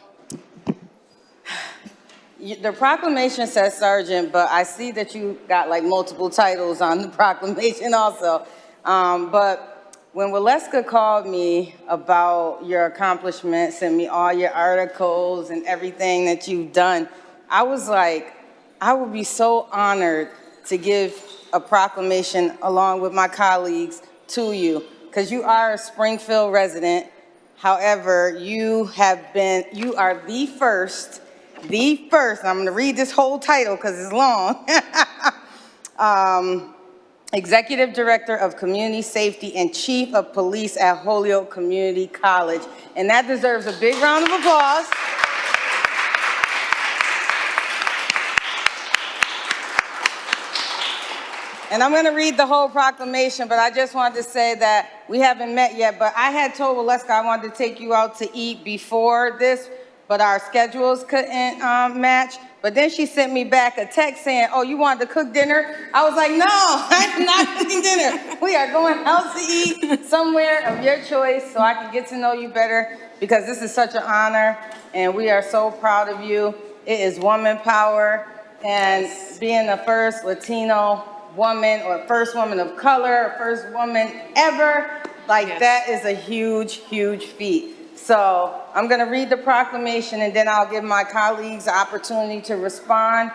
the proclamation says sergeant, but I see that you got like multiple titles on the proclamation also. But when Waleska called me about your accomplishments and me all your articles and everything that you've done, I was like, I would be so honored to give a proclamation along with my colleagues to you, because you are a Springfield resident. However, you are the first, I'm gonna read this whole title because it's long. Executive Director of Community Safety and Chief of Police at Holyoke Community College. And that deserves a big round of applause. And I'm gonna read the whole proclamation, but I just wanted to say that we haven't met yet, but I had told Waleska I wanted to take you out to eat before this, but our schedules couldn't match. But then she sent me back a text saying, oh, you wanted to cook dinner? I was like, no, I'm not cooking dinner. We are going out to eat somewhere of your choice so I can get to know you better, because this is such an honor and we are so proud of you. It is woman power, and being the first Latino woman or first woman of color, or first woman ever, like that is a huge, huge feat. So I'm going to read the proclamation and then I'll give my colleagues the opportunity to respond.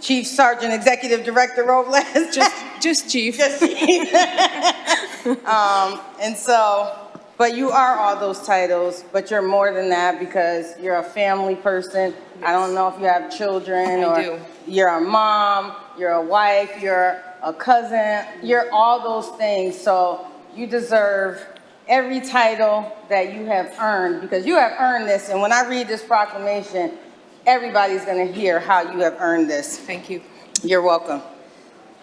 Chief Sergeant Executive Director Robles. Just Chief. Just Chief. And so But you are all those titles, but you're more than that because you're a family person. I don't know if you have children or do. you're a mom, you're a wife, you're a cousin, you're all those things. So you deserve every title that you have earned because you have earned this. And when I read this proclamation, everybody's going to hear how you have earned this. Thank you. You're welcome.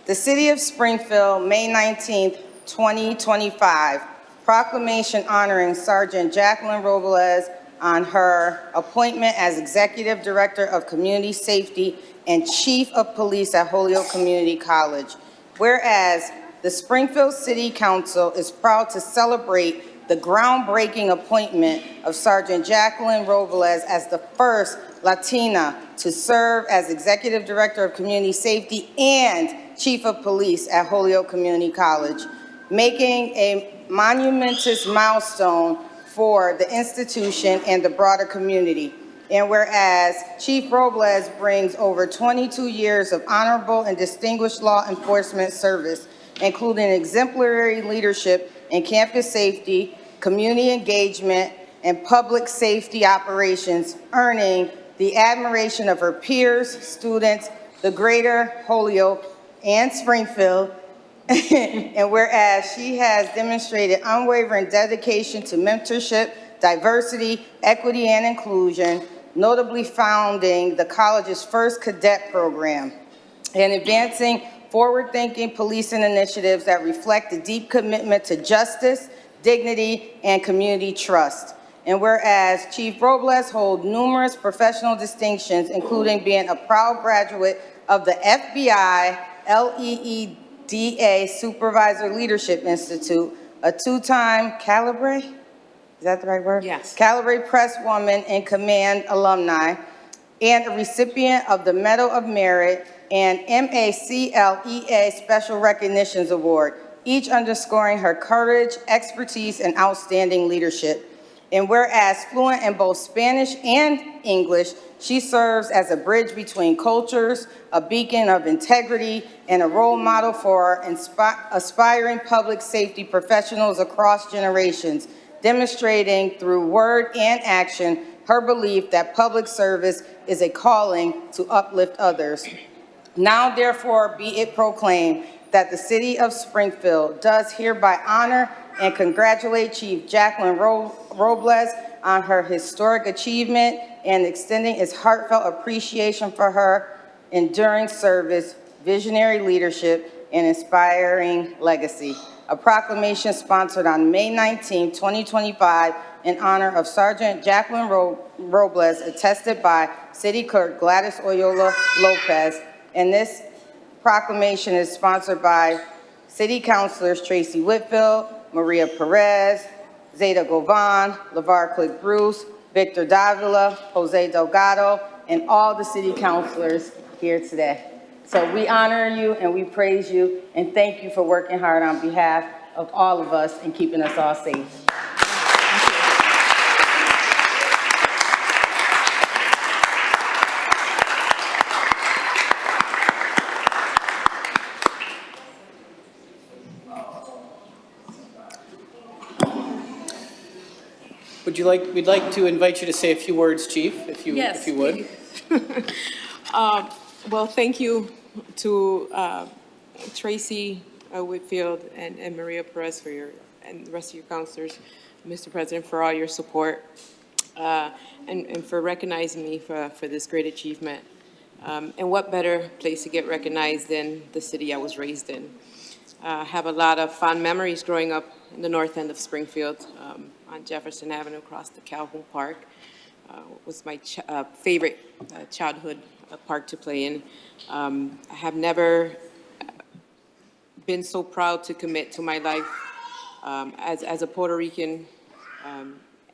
The City of Springfield, May 19th, 2025, proclamation honoring Sergeant Jacqueline Robles on her appointment as Executive Director of Community Safety and Chief of Police at Holyoke Community College. Whereas the Springfield City Council is proud to celebrate the groundbreaking appointment of Sergeant Jacqueline Robles as the first Latina to serve as Executive Director of Community Safety and Chief of Police at Holyoke Community College, making a monumentous milestone for the institution and the broader community. And whereas Chief Robles brings over 22 years of honorable and distinguished law enforcement service, including exemplary leadership in campus safety, community engagement, and public safety operations, earning the admiration of her peers, students, the greater Holyoke and Springfield. And whereas she has demonstrated unwavering dedication to mentorship, diversity, equity, and inclusion, notably founding the college's first cadet program and advancing forward-thinking policing initiatives that reflect a deep commitment to justice, dignity, and community trust. And whereas Chief Robles holds numerous professional distinctions, including being a proud graduate of the FBI LEEDA Supervisor Leadership Institute, a two-time Calibre, is that the right word? Yes. Calibre Press Woman in Command alumni, and a recipient of the Medal of Merit and MACLEA Special Recognitions Award, each underscoring her courage, expertise, and outstanding leadership. And whereas fluent in both Spanish and English, she serves as a bridge between cultures, a beacon of integrity, and a role model for aspiring public safety professionals across generations, demonstrating through word and action her belief that public service is a calling to uplift others. Now, therefore, be it proclaimed that the City of Springfield does hereby honor and congratulate Chief Jacqueline Robles on her historic achievement and extending its heartfelt appreciation for her enduring service, visionary leadership, and inspiring legacy. A proclamation sponsored on May 19, 2025, in honor of Sergeant Jacqueline Robles, attested by City Clerk Gladys Oyola Lopez. And this proclamation is sponsored by City Councilors Tracy Whitfield, Maria Perez, Zeta Govan, LeVar Click Bruce, Victor Davila, Jose Delgado, and all the city councilors here today. So we honor you and we praise you and thank you for working hard on behalf of all of us and keeping us all safe. We'd like to invite you to say a few words, Chief, if you would. Well, thank you to Tracy Whitfield and Maria Perez and the rest of your counselors, Mr. President, for all your support and for recognizing me for this great achievement. And what better place to get recognized than the city I was raised in. I have a lot of fond memories growing up in the north end of Springfield, on Jefferson Avenue across the Calhoun Park. Was my favorite childhood park to play in. I have never been so proud to commit to my life as a Puerto Rican,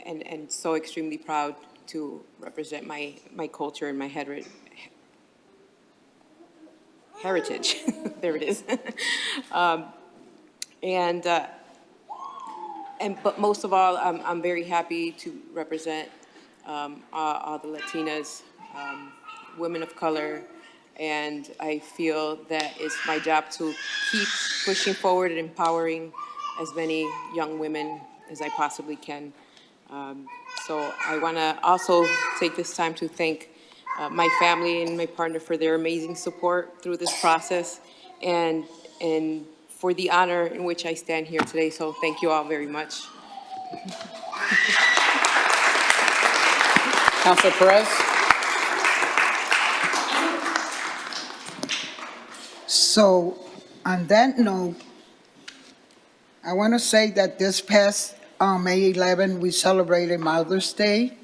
and so extremely proud to represent my culture and my heritage. There it is. But most of all, I'm very happy to represent all the Latinas, women of color, and I feel that it's my job to keep pushing forward and empowering as many young women as I possibly can. So I want to also take this time to thank my family and my partner for their amazing support through this process and for the honor in which I stand here today. So thank you all very much. Councilor Perez? So, on that note, I want to say that this past May 11, we celebrated Mother's Day,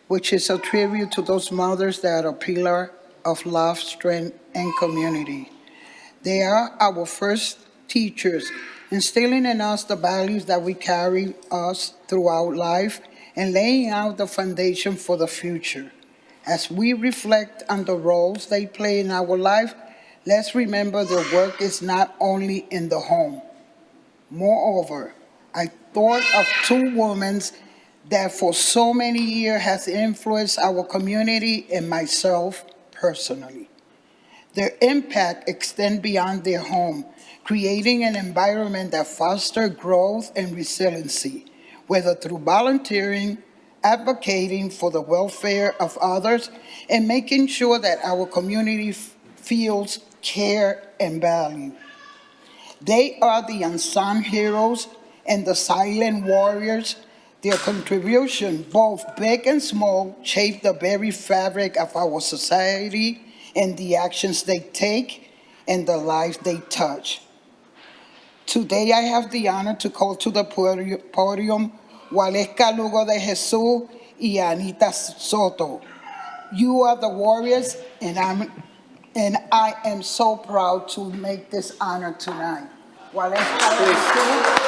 which is a tribute to those mothers that are a pillar of love, strength, and community. They are our first teachers, instilling in us the values that we carry us throughout life and laying out the foundation for the future. As we reflect on the roles they play in our life, let's remember their work is not only in the home. Moreover, I thought of two women that for so many years has influenced our community and myself personally. Their impact extends beyond their home, creating an environment that fosters growth and resiliency, whether through volunteering, advocating for the welfare of others, and making sure that our community feels care and value. They are the unsung heroes and the silent warriors. Their contribution, both big and small, shape the very fabric of our society and the actions they take and the lives they touch. Today I have the honor to call to the podium Waleska Lugo de Jesus y Anita Soto. You are the warriors, and I am so proud to make this honor tonight. Waleska.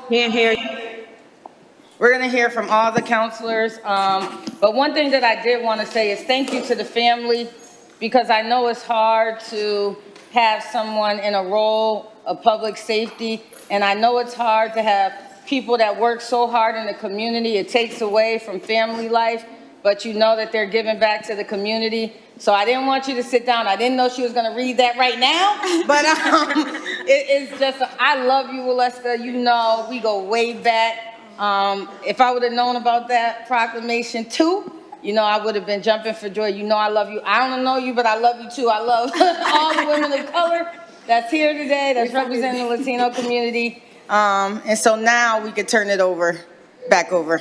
Can't hear you. We're going to hear from all the counselors. But one thing that I did want to say is thank you to the family, because I know it's hard to have someone in a role of public safety, and I know it's hard to have people that work so hard in the community. It takes away from family life, but you know that they're giving back to the community. So I didn't want you to sit down. I didn't know she was going to read that right now, but it's just, I love you, Waleska. You know, we go way back. If I would have known about that proclamation too, you know, I would have been jumping for joy. You know I love you. I don't know you, but I love you too. I love all the women of color that's here today, that's representing the Latino community. And so now we could turn it back over.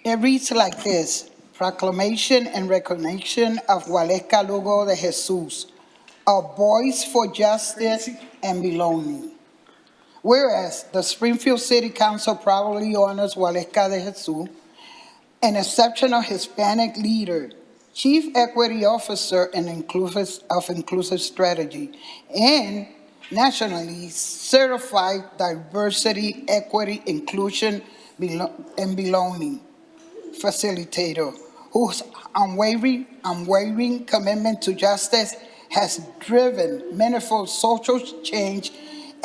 It reads like this: Proclamation and Recognition of Waleska Lugo de Jesus, a voice for justice and belonging. Whereas the Springfield City Council proudly honors Waleska de Jesus, an exceptional Hispanic leader, Chief Equity Officer and Inclusive Strategy, and nationally certified diversity, equity, inclusion, and belonging facilitator, whose unwavering commitment to justice has driven meaningful social change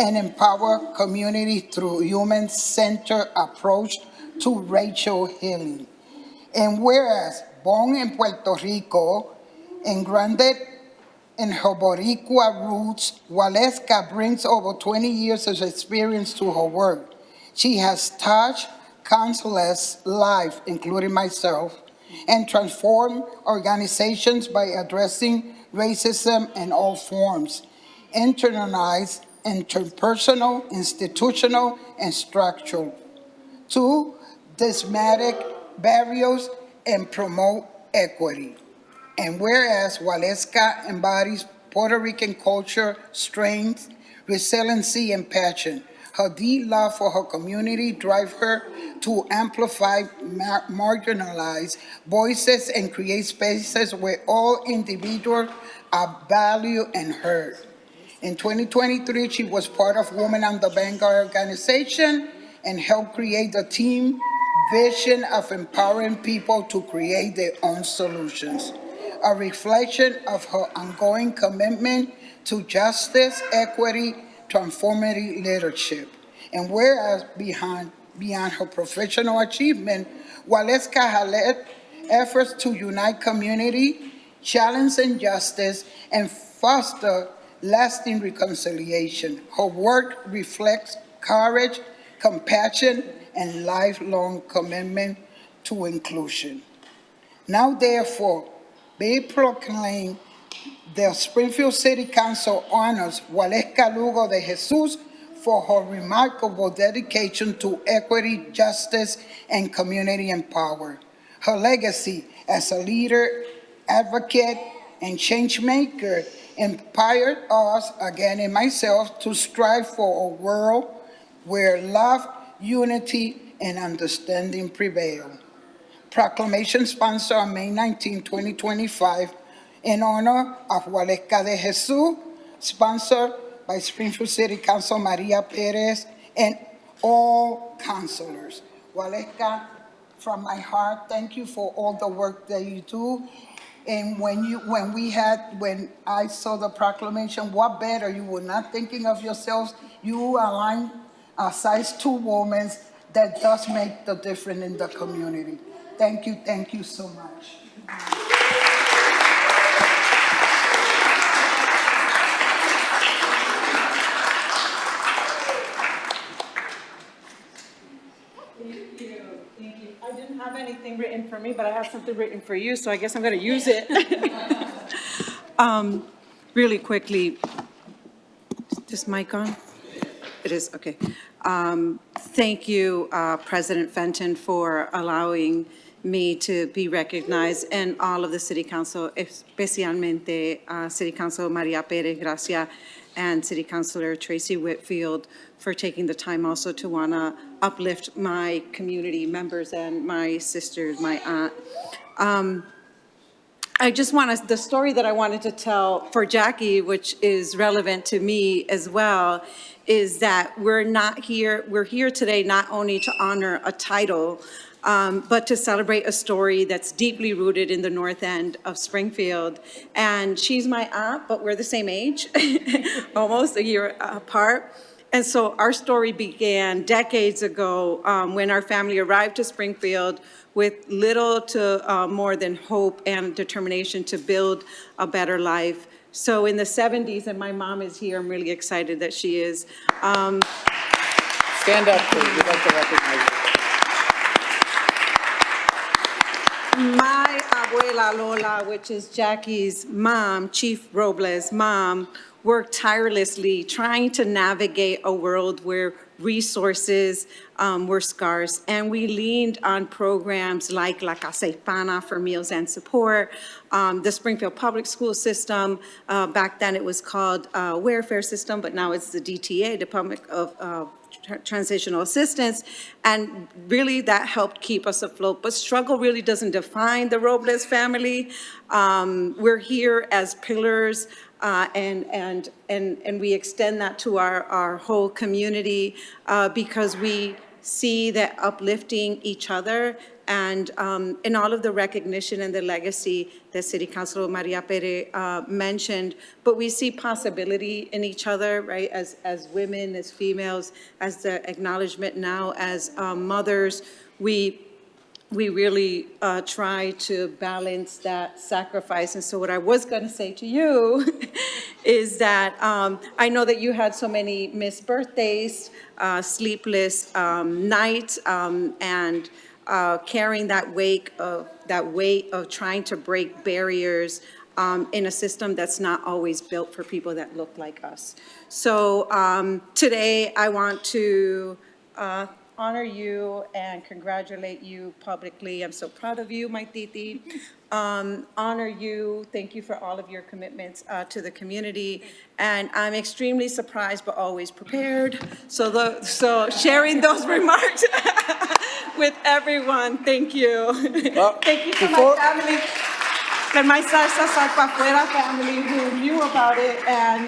and empower community through human-centered approach to racial healing. And whereas born in Puerto Rico and grounded in her Boricua roots, Waleska brings over 20 years of experience to her work. She has touched countless lives, including myself, and transformed organizations by addressing racism in all forms, internalized, interpersonal, institutional, and structural, to dismantle barriers and promote equity. And whereas Waleska embodies Puerto Rican culture, strength, resiliency, and passion, her deep love for her community drives her to amplify marginalized voices and create spaces where all individuals are valued and heard. In 2023, she was part of Women on the Vanguard organization and helped create the team vision of empowering people to create their own solutions, a reflection of her ongoing commitment to justice, equity, transformative leadership. And whereas beyond her professional achievement, Waleska has led efforts to unite community, challenge injustice, and foster lasting reconciliation. Her work reflects courage, compassion, and lifelong commitment to inclusion. Now, therefore, be proclaimed, the Springfield City Council honors Waleska Lugo de Jesus for her remarkable dedication to equity, justice, and community empowerment. Her legacy as a leader, advocate, and change maker inspired us, again and myself, to strive for a world where love, unity, and understanding prevail. Proclamation sponsored on May 19, 2025, in honor of Waleska de Jesus, sponsored by Springfield City Council Maria Perez and all councilors. Waleska, from my heart, thank you for all the work that you do. And when I saw the proclamation, what better? You were not thinking of yourselves. You align a size 2 woman that does make the difference in the community. Thank you so much. I didn't have anything written for me, but I have something written for you, so I guess I'm going to use it. Really quickly, is this mic on? It is, okay. Thank you, President Fenton, for allowing me to be recognized, and all of the City Council, especialmente City Council Maria Perez Gracia and City Councilor Tracy Whitfield, for taking the time also to want to uplift my community members and my sisters, my aunt. I just the story that I wanted to tell for Jackie, which is relevant to me as well, is that we're here today not only to honor a title, but to celebrate a story that's deeply rooted in the North End of Springfield. And she's my aunt, but we're the same age, almost a year apart. And so our story began decades ago when our family arrived to Springfield with little to more than hope and determination to build a better life. So in the 70s, and my mom is here, I'm really excited that she is. Stand up, please. We'd like to recognize you. My abuela Lola, which is Jackie's mom, Chief Robles' mom, worked tirelessly trying to navigate a world where resources were scarce. And we leaned on programs like La Casa Hispana for meals and support, the Springfield Public School System. Back then it was called Welfare System, but now it's the DTA, Department of Transitional Assistance, and really that helped keep us afloat. But struggle really doesn't define the Robles family. We're here as pillars, and we extend that to our whole community because we see that uplifting each other and in all of the recognition and the legacy that City Councilor Maria Perez mentioned, but we see possibility in each other, right? As women, as females, as the acknowledgement now as mothers, we really try to balance that sacrifice. And so what I was going to say to you is that I know that you had so many missed birthdays, sleepless nights, and carrying that weight of trying to break barriers in a system that's not always built for people that look like us. So today I want to honor you and congratulate you publicly. I'm so proud of you, my titi. Honor you. Thank you for all of your commitments to the community. And I'm extremely surprised, but always prepared. So sharing those remarks with everyone. Thank you. Well, thank you to my family. Then my Salsa Salpa Afuera family who knew about it and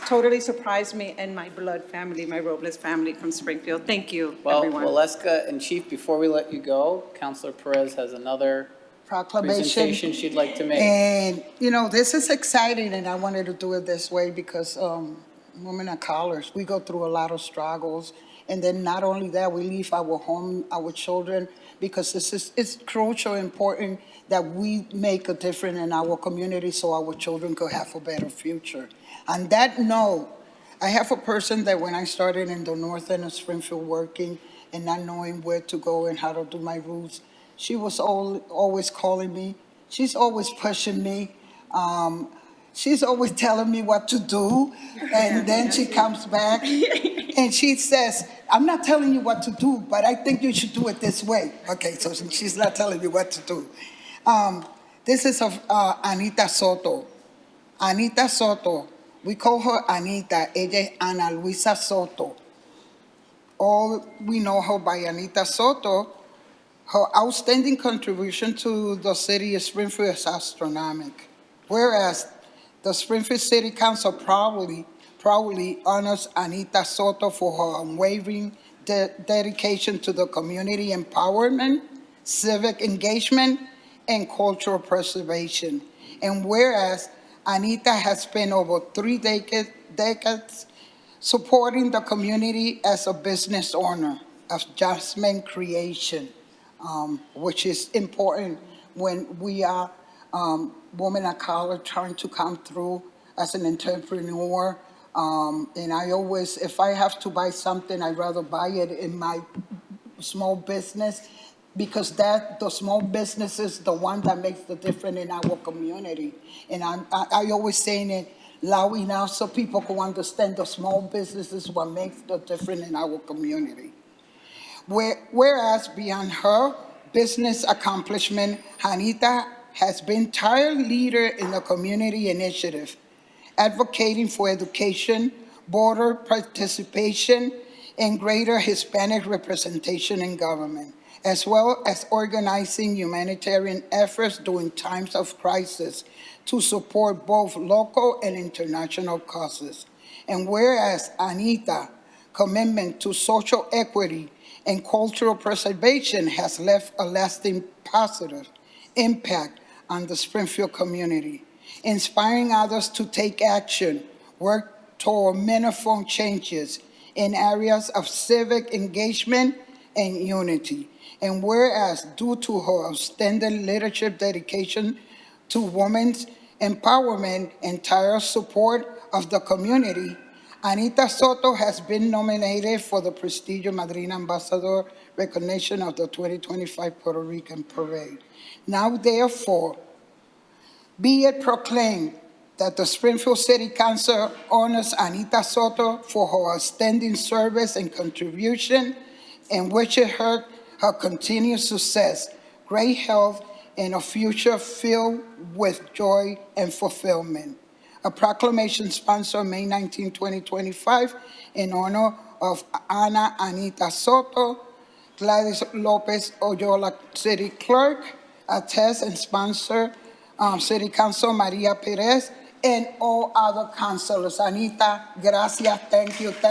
totally surprised me, and my blood family, my Robles family from Springfield. Thank you, Well, everyone. Waleska and Chief, before we let you go, Counselor Perez has another Proclamation. presentation she'd like to make. And, you know, this is exciting, and I wanted to do it this way because women of colors, we go through a lot of struggles. And then not only that, we leave our home, our children, because it's crucial, important that we make a difference in our community so our children could have a better future. On that note, I have a person that when I started in the north end of Springfield working and not knowing where to go and how to do my routes, she was always calling me. She's always pushing me. She's always telling me what to do. And then she comes back and she says, I'm not telling you what to do, but I think you should do it this way. Okay, so she's not telling me what to do. This is of Anita Soto. Anita Soto, we call her Anita. Ella es Ana Luisa Soto. All we know her by Anita Soto. Her outstanding contribution to the city of Springfield is astronomical. Whereas the Springfield City Council proudly honors Anita Soto for her unwavering dedication to the community empowerment, civic engagement, and cultural preservation. And whereas Anita has spent over 3 decades supporting the community as a business owner of Jasmine Creation, which is important when we are women of color trying to come through as an entrepreneur. And I always, if I have to buy something, I'd rather buy it in my small business because the small business is the one that makes the difference in our community. And I always saying it loud enough so people can understand the small business is what makes the difference in our community. Whereas beyond her business accomplishment, Anita has been tireless leader in the community initiative, advocating for education, voter participation, and greater Hispanic representation in government, as well as organizing humanitarian efforts during times of crisis to support both local and international causes. And whereas Anita's commitment to social equity and cultural preservation has left a lasting positive impact on the Springfield community, inspiring others to take action, work toward meaningful changes in areas of civic engagement and unity. And whereas due to her outstanding leadership dedication to women's empowerment and tireless support of the community, Anita Soto has been nominated for the prestigious Madrina Ambassador recognition of the 2025 Puerto Rican Parade. Now, therefore, be it proclaimed that the Springfield City Council honors Anita Soto for her outstanding service and contribution and wishes her continued success, great health, and a future filled with joy and fulfillment. A proclamation sponsored May 19, 2025, in honor of Ana Anita Soto, Gladys Lopez Oyola, City Clerk, attest and sponsor City Council Maria Perez, and all other councilors. Anita, gracias, thank you for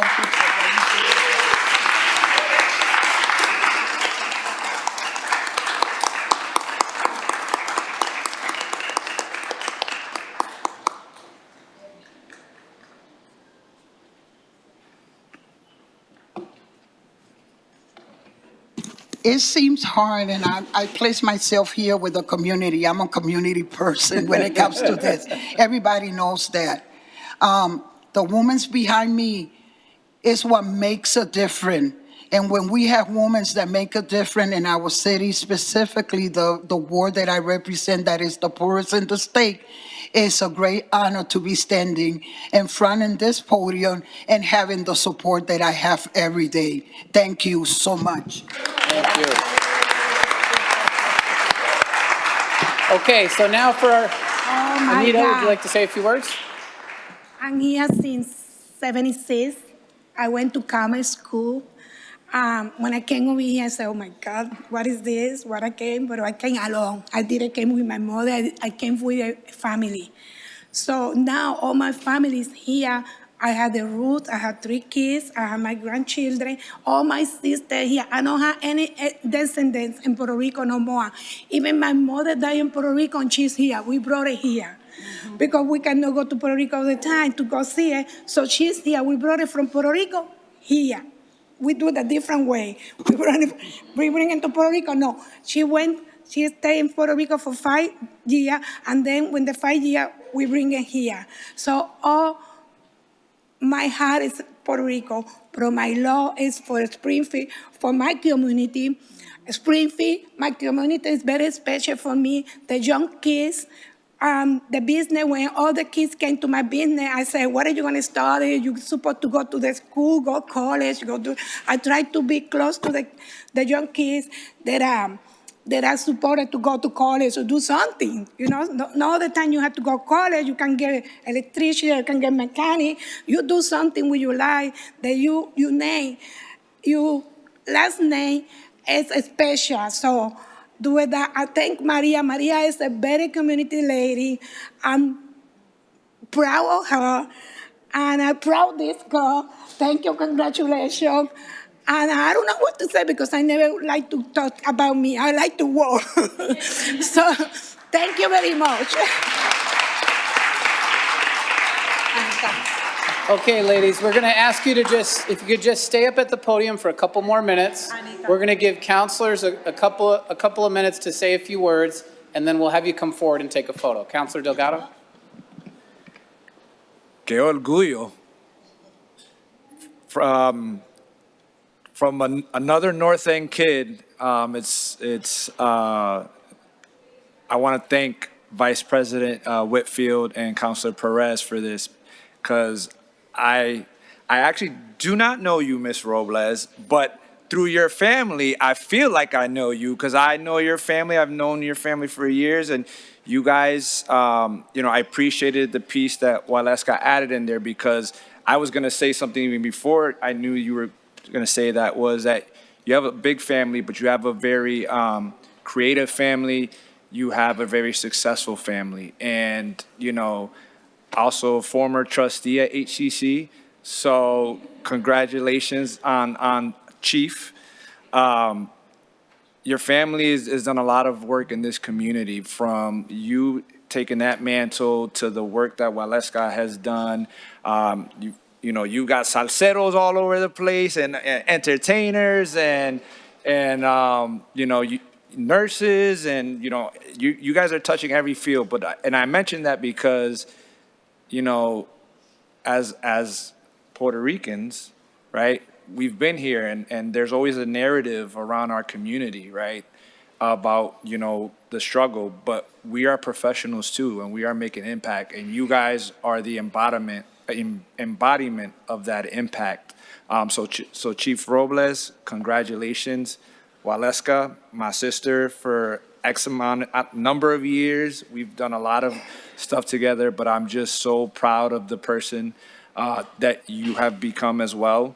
It seems hard, and I place myself here with the community. I'm a community person when it comes to this. Everybody knows that. The women's behind me is what makes a difference. And when we have women that make a difference in our city, specifically the ward that I represent, that is the poorest in the state, it's a great honor to be standing in front of this podium and having the support that I have every day. Thank you so much. Thank you. Okay, so now for Anita, would you like to say a few words? I'm here since 76. I went to Commerce School. When I came over here, I said, oh my God, what is this? What I came, but I came alone. I didn't come with my mother, I came with a family. So now all my family is here. I had the root, I had 3 kids, I have my grandchildren, all my sisters here. I don't have any descendants in Puerto Rico no more. Even my mother died in Puerto Rico and she's here. We brought her here. Because we cannot go to Puerto Rico all the time to go see her. So she's here. We brought her from Puerto Rico here. We do it a different way. We bring her to Puerto Rico. No, she stayed in Puerto Rico for 5 years, and then when the 5 years, we bring her here. So all my heart is Puerto Rico, but my love is for Springfield, for my community. Springfield, my community is very special for me. The young kids, the business, when all the kids came to my business, I said, what are you going to study? You're supposed to go to the school, go college, I try to be close to the young kids that are supported to go to college or do something. You know, not all the time you have to go to college. You can get electrician, you can get mechanic. You do something with your life that you name. Your last name is special. So do it that. I thank Maria. Maria is a very community lady. I'm proud of her. And I'm proud of this girl. Thank you, congratulations. And I don't know what to say because I never like to talk about me. I like to work. So thank you very much. Okay, ladies, we're going to ask you to if you could just stay up at the podium for a couple more minutes. We're going to give counselors a couple of minutes to say a few words, and then we'll have you come forward and take a photo. Counselor Delgado. Qué orgullo. From another North End kid, I want to thank Vice President Whitfield and Councilor Perez for this, because I actually do not know you, Ms. Robles, but through your family, I feel like I know you, because I know your family. I've known your family for years, and you guys, I appreciated the piece that Waleska added in there, because I was going to say something even before I knew you were going to say that, was that you have a big family, but you have a very creative family. You have a very successful family, and also a former trustee at HCC. So congratulations on Chief. Your family has done a lot of work in this community, from you taking that mantle to the work that Waleska has done. You got salseros all over the place, and entertainers, and nurses, and you guys are touching every field. And I mentioned that because as Puerto Ricans, right, we've been here, and there's always a narrative around our community, right, about the struggle, but we are professionals too, and we are making impact, and you guys are the embodiment of that impact. So Chief Robles, congratulations. Waleska, my sister, for X number of years. We've done a lot of stuff together, but I'm just so proud of the person that you have become as well,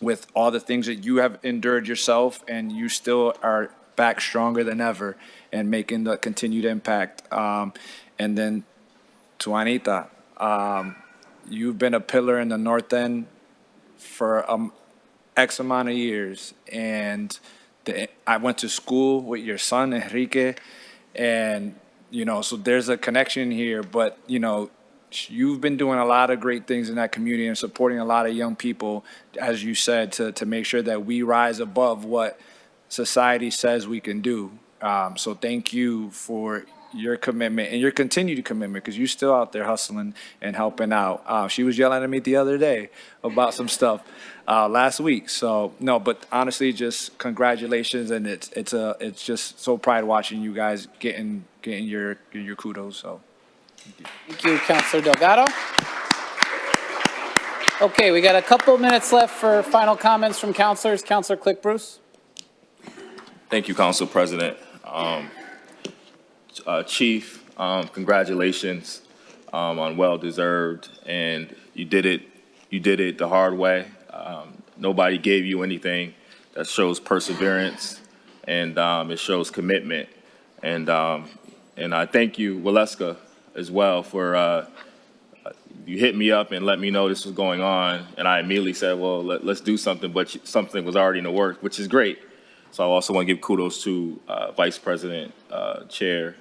with all the things that you have endured yourself, and you still are back stronger than ever and making the continued impact. And then to Anita, you've been a pillar in the North End for X amount of years, and I went to school with your son, Enrique, and, so there's a connection here, but, you've been doing a lot of great things in that community and supporting a lot of young people, as you said, to make sure that we rise above what society says we can do. So thank you for your commitment and your continued commitment, because you're still out there hustling and helping out. She was yelling at me the other day about some stuff last week. So no, but honestly, just congratulations, and it's just so pride watching you guys getting your kudos. So thank you, Councilor Delgado. Okay, we got a couple minutes left for final comments from councilors. Councilor Click Bruce. Thank you, Council President. Chief, congratulations on well-deserved, and you did it the hard way. Nobody gave you anything. that shows perseverance, and it shows commitment. And I thank you, Waleska, as well, for you hit me up and let me know this was going on, and I immediately said, well, let's do something, but something was already in the works, which is great. So I also want to give kudos to Vice President, Chair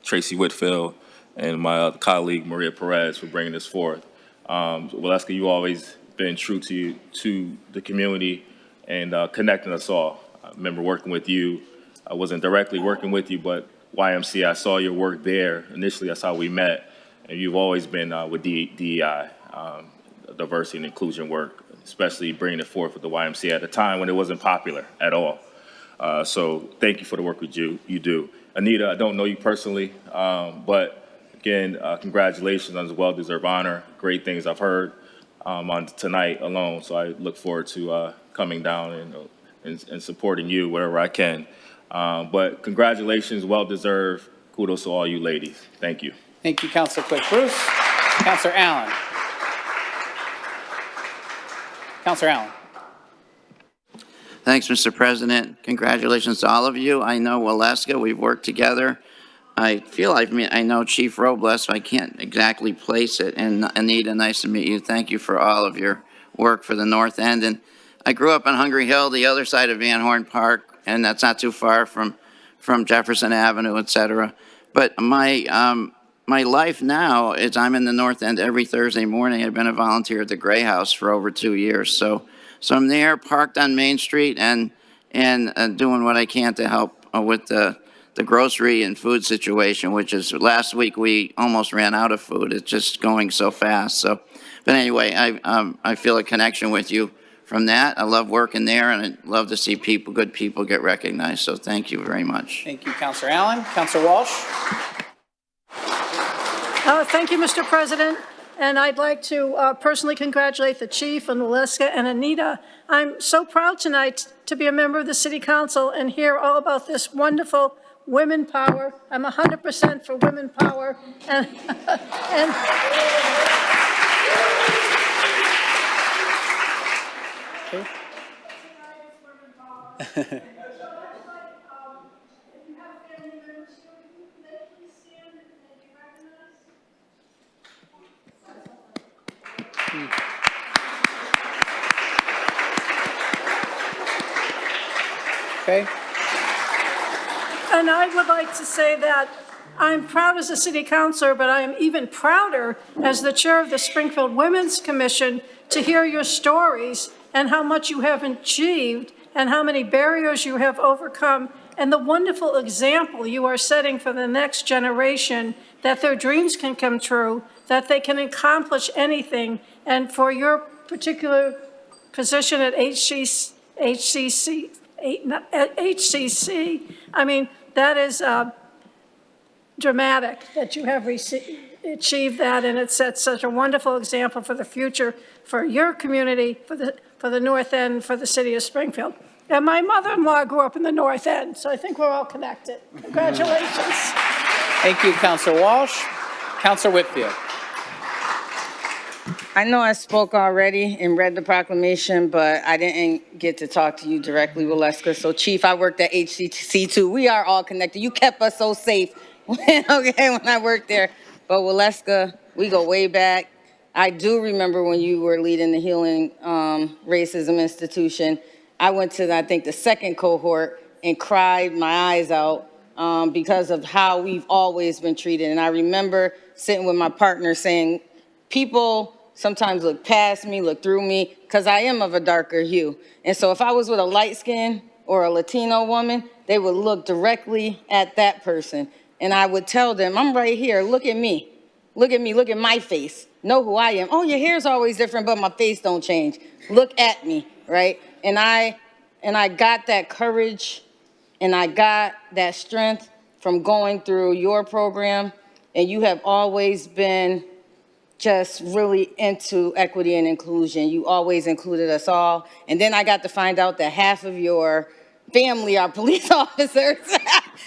Tracy Whitfield, and my other colleague, Maria Perez, for bringing this forth. Waleska, you've always been true to the community and connecting us all. I remember working with you. I wasn't directly working with you, but YMCA, I saw your work there. Initially, that's how we met. And you've always been with DEI, diversity and inclusion work, especially bringing it forth with the YMCA at a time when it wasn't popular at all. So thank you for the work you do. Anita, I don't know you personally, but again, congratulations on this well-deserved honor. Great things I've heard on tonight alone. So I look forward to coming down and supporting you wherever I can. But congratulations, well-deserved. Kudos to all you ladies. Thank you. Thank you, Councilor Quick. Bruce. Councilor Allen. Councilor Allen. Thanks, Mr. President. Congratulations to all of you. I know Waleska, we've worked together. I feel like I know Chief Robles, so I can't exactly place it. And Anita, nice to meet you. Thank you for all of your work for the North End. And I grew up on Hungry Hill, the other side of Van Horn Park, and that's not too far from Jefferson Avenue, et cetera. But my life now is I'm in the North End every Thursday morning. I've been a volunteer at the Gray House for over 2 years. So I'm there, parked on Main Street, and doing what I can to help with the grocery and food situation, which is last week we almost ran out of food. It's just going so fast. So, but anyway, I feel a connection with you from that. I love working there, and I love to see good people get recognized. So thank you very much. Thank you, Councilor Allen. Councilor Walsh. Thank you, Mr. President. And I'd like to personally congratulate the chief and Waleska and Anita. I'm so proud tonight to be a member of the City Council and hear all about this wonderful women power. I'm 100% for women power. And Okay. And I would like to say that I'm proud as a city councilor, but I am even prouder as the chair of the Springfield Women's Commission to hear your stories and how much you have achieved and how many barriers you have overcome and the wonderful example you are setting for the next generation that their dreams can come true, that they can accomplish anything. And for your particular position at HCC, I mean, that is dramatic that you have achieved that, and it sets such a wonderful example for the future, for your community, for the North End, for the city of Springfield. And my mother-in-law grew up in the North End, so I think we're all connected. Congratulations. Thank you, Councilor Walsh. Councilor Whitfield. I know I spoke already and read the proclamation, but I didn't get to talk to you directly, Waleska. So, Chief, I worked at HCC too. We are all connected. You kept us so safe, when I worked there. But Waleska, we go way back. I do remember when you were leading the Healing Racism Institution. I went to, I think, the second cohort and cried my eyes out because of how we've always been treated. And I remember sitting with my partner saying, people sometimes look past me, look through me, because I am of a darker hue. And so if I was with a light skin or a Latino woman, they would look directly at that person. And I would tell them, I'm right here, look at me. Look at me, look at my face. Know who I am. Oh, your hair's always different, but my face don't change. Look at me, right? And I got that courage and I got that strength from going through your program. And you have always been just really into equity and inclusion. You always included us all. And then I got to find out that half of your family are police officers.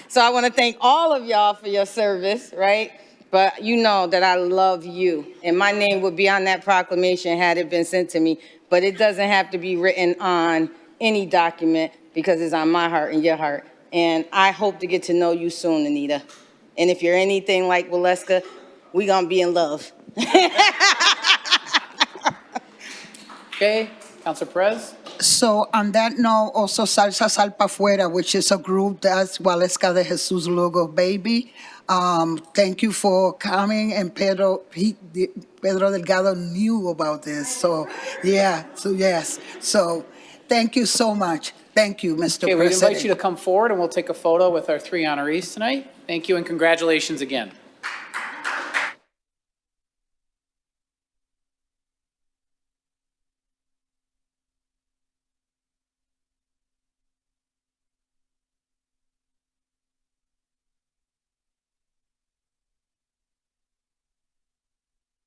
So I want to thank all of y'all for your service, right? But you know that I love you. And my name would be on that proclamation had it been sent to me. But it doesn't have to be written on any document because it's on my heart and your heart. And I hope to get to know you soon, Anita. And if you're anything like Waleska, we're gonna be in love. Okay, Counselor Perez? So on that note, also Salsa Sal Pa Fuera, which is a group that's Waleska de Jesus Lugo baby. Thank you for coming, and Pedro Delgado knew about this, so yeah, so yes. So thank you so much. Thank you, Mr. Okay, we invite you President. to come forward and we'll take a photo with our 3 honorees tonight. Thank you and congratulations again.